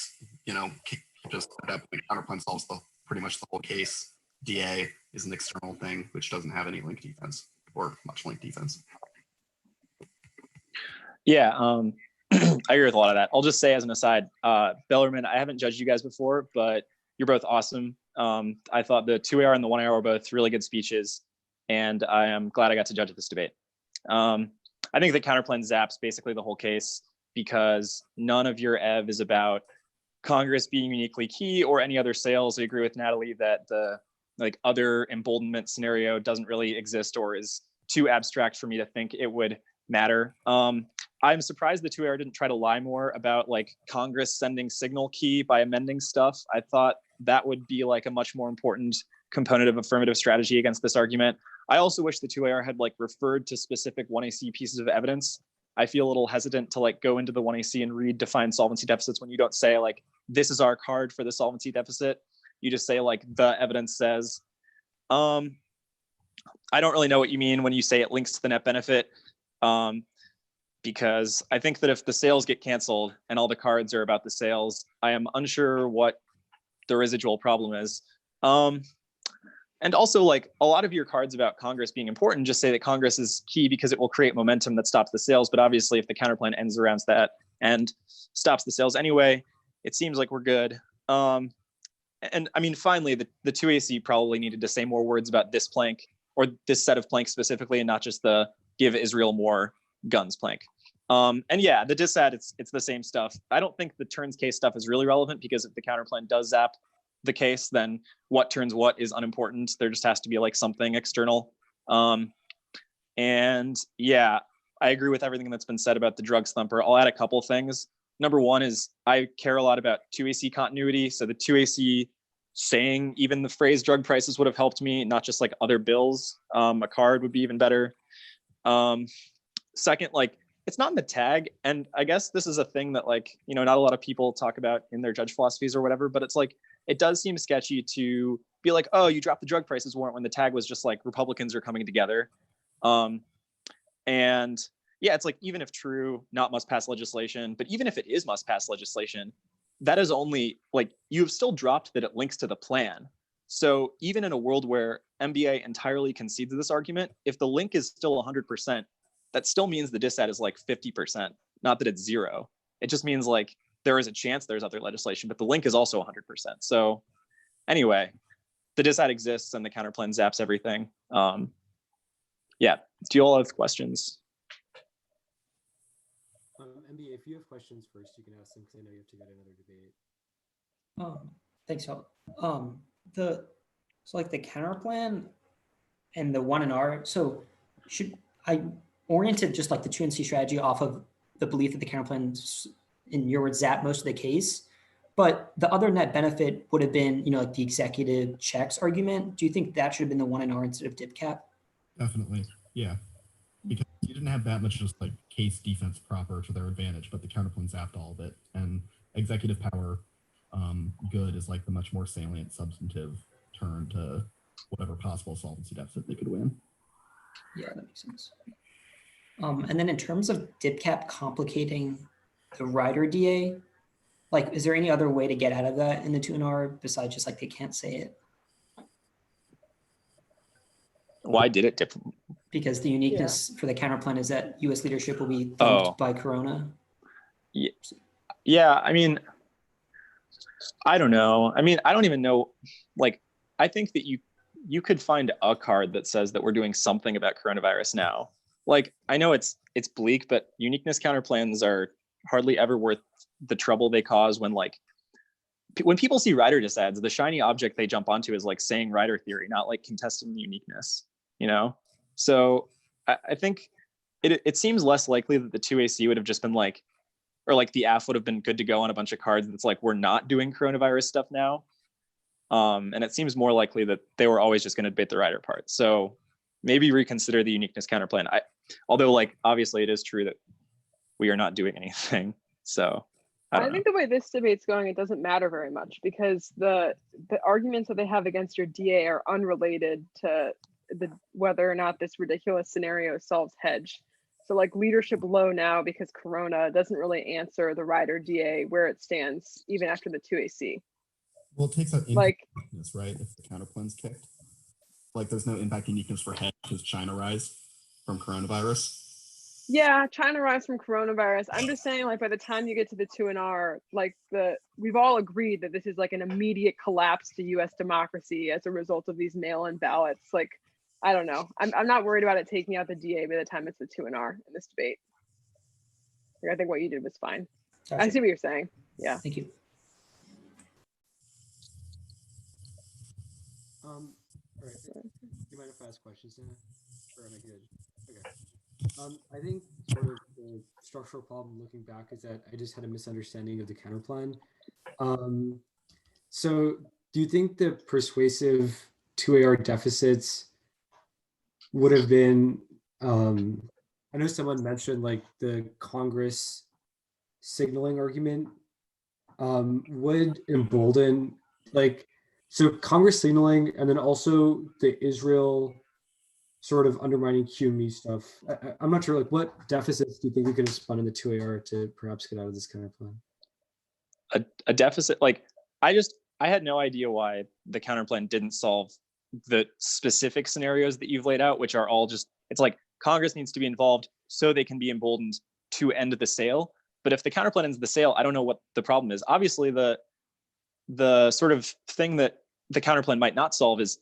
just set up the counterplan solves pretty much the whole case. DA is an external thing, which doesn't have any link defense or much link defense. Yeah, I agree with a lot of that. I'll just say as an aside, Bellarmine, I haven't judged you guys before, but you're both awesome. I thought the 2AR and the 1AR were both really good speeches, and I am glad I got to judge this debate. I think the counterplan zaps basically the whole case because none of your EV is about Congress being uniquely key or any other sales. I agree with Natalie that the other emboldenment scenario doesn't really exist or is too abstract for me to think it would matter. I'm surprised the 2AR didn't try to lie more about like Congress sending signal key by amending stuff. I thought that would be like a much more important component of affirmative strategy against this argument. I also wish the 2AR had like referred to specific 1AC pieces of evidence. I feel a little hesitant to like go into the 1AC and read defined solvency deficits when you don't say like, this is our card for the solvency deficit. You just say like the evidence says. I don't really know what you mean when you say it links to the net benefit, because I think that if the sales get canceled and all the cards are about the sales, I am unsure what the residual problem is. And also, like, a lot of your cards about Congress being important just say that Congress is key because it will create momentum that stops the sales. But obviously, if the counterplan ends around that and stops the sales anyway, it seems like we're good. And I mean, finally, the 2AC probably needed to say more words about this plank or this set of planks specifically, and not just the give Israel more guns plank. And yeah, the dissat, it's the same stuff. I don't think the turns case stuff is really relevant, because if the counterplan does zap the case, then what turns what is unimportant. There just has to be like something external. And yeah, I agree with everything that's been said about the drugs thumper. I'll add a couple things. Number one is I care a lot about 2AC continuity. So the 2AC saying even the phrase drug prices would have helped me, not just like other bills. A card would be even better. Second, like, it's not in the tag. And I guess this is a thing that, like, you know, not a lot of people talk about in their judge philosophies or whatever, but it's like, it does seem sketchy to be like, oh, you dropped the drug prices warrant when the tag was just like Republicans are coming together. And yeah, it's like, even if true, not must pass legislation, but even if it is must pass legislation, that is only like, you've still dropped that it links to the plan. So even in a world where MBA entirely concedes this argument, if the link is still 100%, that still means the dissat is like 50%, not that it's zero. It just means like there is a chance there's other legislation, but the link is also 100%. So anyway, the dissat exists and the counterplan zaps everything. Yeah, do you all have questions? MBA, if you have questions first, you can ask them, because I know you have to go to another debate. Thanks, Phil. So like the counterplan and the 1NR. So should I oriented just like the 2NC strategy off of the belief that the counterplan, in your words, zap most of the case, but the other net benefit would have been, you know, like the executive checks argument. Do you think that should have been the 1NR instead of dip cap? Definitely, yeah. Because you didn't have that much just like case defense proper to their advantage, but the counterplan zapped all of it. And executive power good is like the much more salient substantive turn to whatever possible solvency deficit they could win. Yeah, that makes sense. And then in terms of dip cap complicating the rider DA, like, is there any other way to get out of that in the 2NR besides just like they can't say it? Why did it dip? Because the uniqueness for the counterplan is that U.S. leadership will be thumped by Corona. Yeah, I mean, I don't know. I mean, I don't even know. Like, I think that you could find a card that says that we're doing something about coronavirus now. Like, I know it's bleak, but uniqueness counterplans are hardly ever worth the trouble they cause when, like, when people see rider disads, the shiny object they jump onto is like saying rider theory, not like contesting the uniqueness, you know? So I think it seems less likely that the 2AC would have just been like, or like the AF would have been good to go on a bunch of cards that's like, we're not doing coronavirus stuff now. And it seems more likely that they were always just going to debate the rider part. So maybe reconsider the uniqueness counterplan. Although, like, obviously it is true that we are not doing anything. So I think the way this debate's going, it doesn't matter very much, because the arguments that they have against your DA are unrelated to whether or not this ridiculous scenario solves hedge. So like leadership low now because Corona doesn't really answer the rider DA where it stands even after the 2AC. Well, it takes out like uniqueness, right? If the counterplan's kicked, like there's no impact uniqueness for hedge because China rise from coronavirus. Yeah, China rise from coronavirus. I'm just saying, like, by the time you get to the 2NR, like we've all agreed that this is like an immediate collapse to U.S. democracy as a result of these mail-in ballots. Like, I don't know. I'm not worried about it taking out the DA by the time it's the 2NR in this debate. Like, I think what you did was fine. Gotcha. I see what you're saying. Yeah. Thank you. All right. You might have asked questions now? Or am I good? Okay. I think sort of the structural problem looking back is that I just had a misunderstanding of the counterplan. So do you think the persuasive 2AR deficits would have been, I know someone mentioned like the Congress signaling argument, would embolden, like, so Congress signaling and then also the Israel sort of undermining QME stuff. I'm not sure, like, what deficits do you think we could have spun in the 2AR to perhaps get out of this counterplan? A deficit, like, I had no idea why the counterplan didn't solve the specific scenarios that you've laid out, which are all just, it's like Congress needs to be involved so they can be emboldened to end the sale. But if the counterplan ends the sale, I don't know what the problem is. Obviously, the sort of thing that the counterplan might not solve is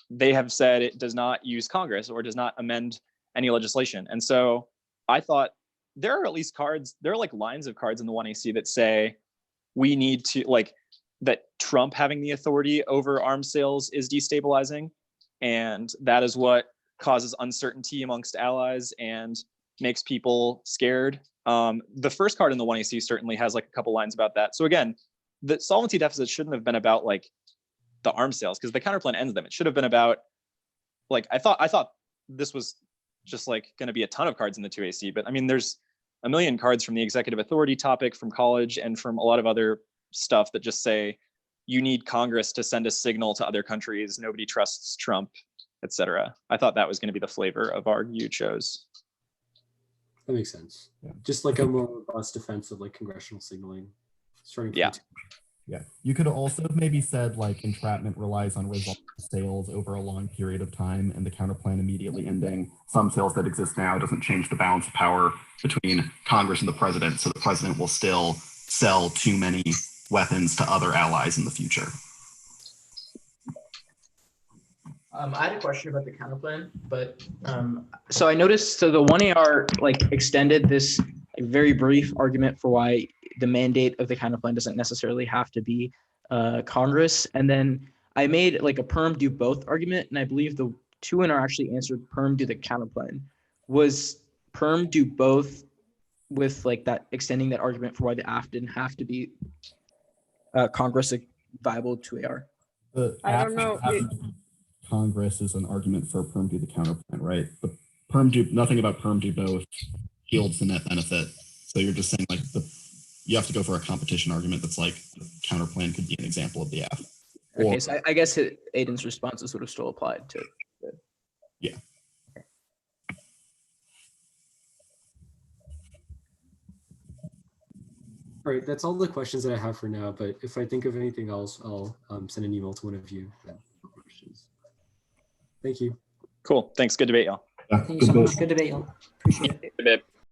they have said it does not use Congress or does not amend any legislation. And so I thought there are at least cards, there are like lines of cards in the 1AC that say we need to, like, that Trump having the authority over arms sales is destabilizing. And that is what causes uncertainty amongst allies and makes people scared. The first card in the 1AC certainly has like a couple lines about that. So again, the solvency deficit shouldn't have been about like the arms sales because the counterplan ends them. It should have been about, like, I thought this was just like going to be a ton of cards in the 2AC, but I mean, there's a million cards from the executive authority topic from college and from a lot of other stuff that just say you need Congress to send a signal to other countries. Nobody trusts Trump, etc. I thought that was going to be the flavor of our you chose. That makes sense. Yeah. Just like a more robust defense of like congressional signaling. Starting yeah. Yeah. You could also have maybe said like entrapment relies on results of sales over a long period of time and the counterplan immediately ending some sales that exist now doesn't change the balance of power between Congress and the president. So the president will still sell too many weapons to other allies in the future. I had a question about the counterplan, but so I noticed, so the 1AR like extended this like, very brief argument for why the mandate of the counterplan doesn't necessarily have to be Congress. And then I made like a perm do both argument, and I believe the 2NR actually answered perm do the counterplan. Was perm do both with like that extending that argument for why the AF didn't have to be Congress viable 2AR? I don't know. Congress is an argument for perm do the counterplan, right? The perm do, nothing about perm do both yields the net benefit. So you're just saying like you have to go for a competition argument that's like the counterplan could be an example of the AF. Okay, so I guess Aiden's responses would have still applied to. Yeah. All right, that's all the questions that I have for now. But if I think of anything else, I'll send an email to one of you. Questions. Thank you. Cool. Thanks. Good debate, y'all. Thank you so much. Good debate, y'all. Appreciate it. Good debate.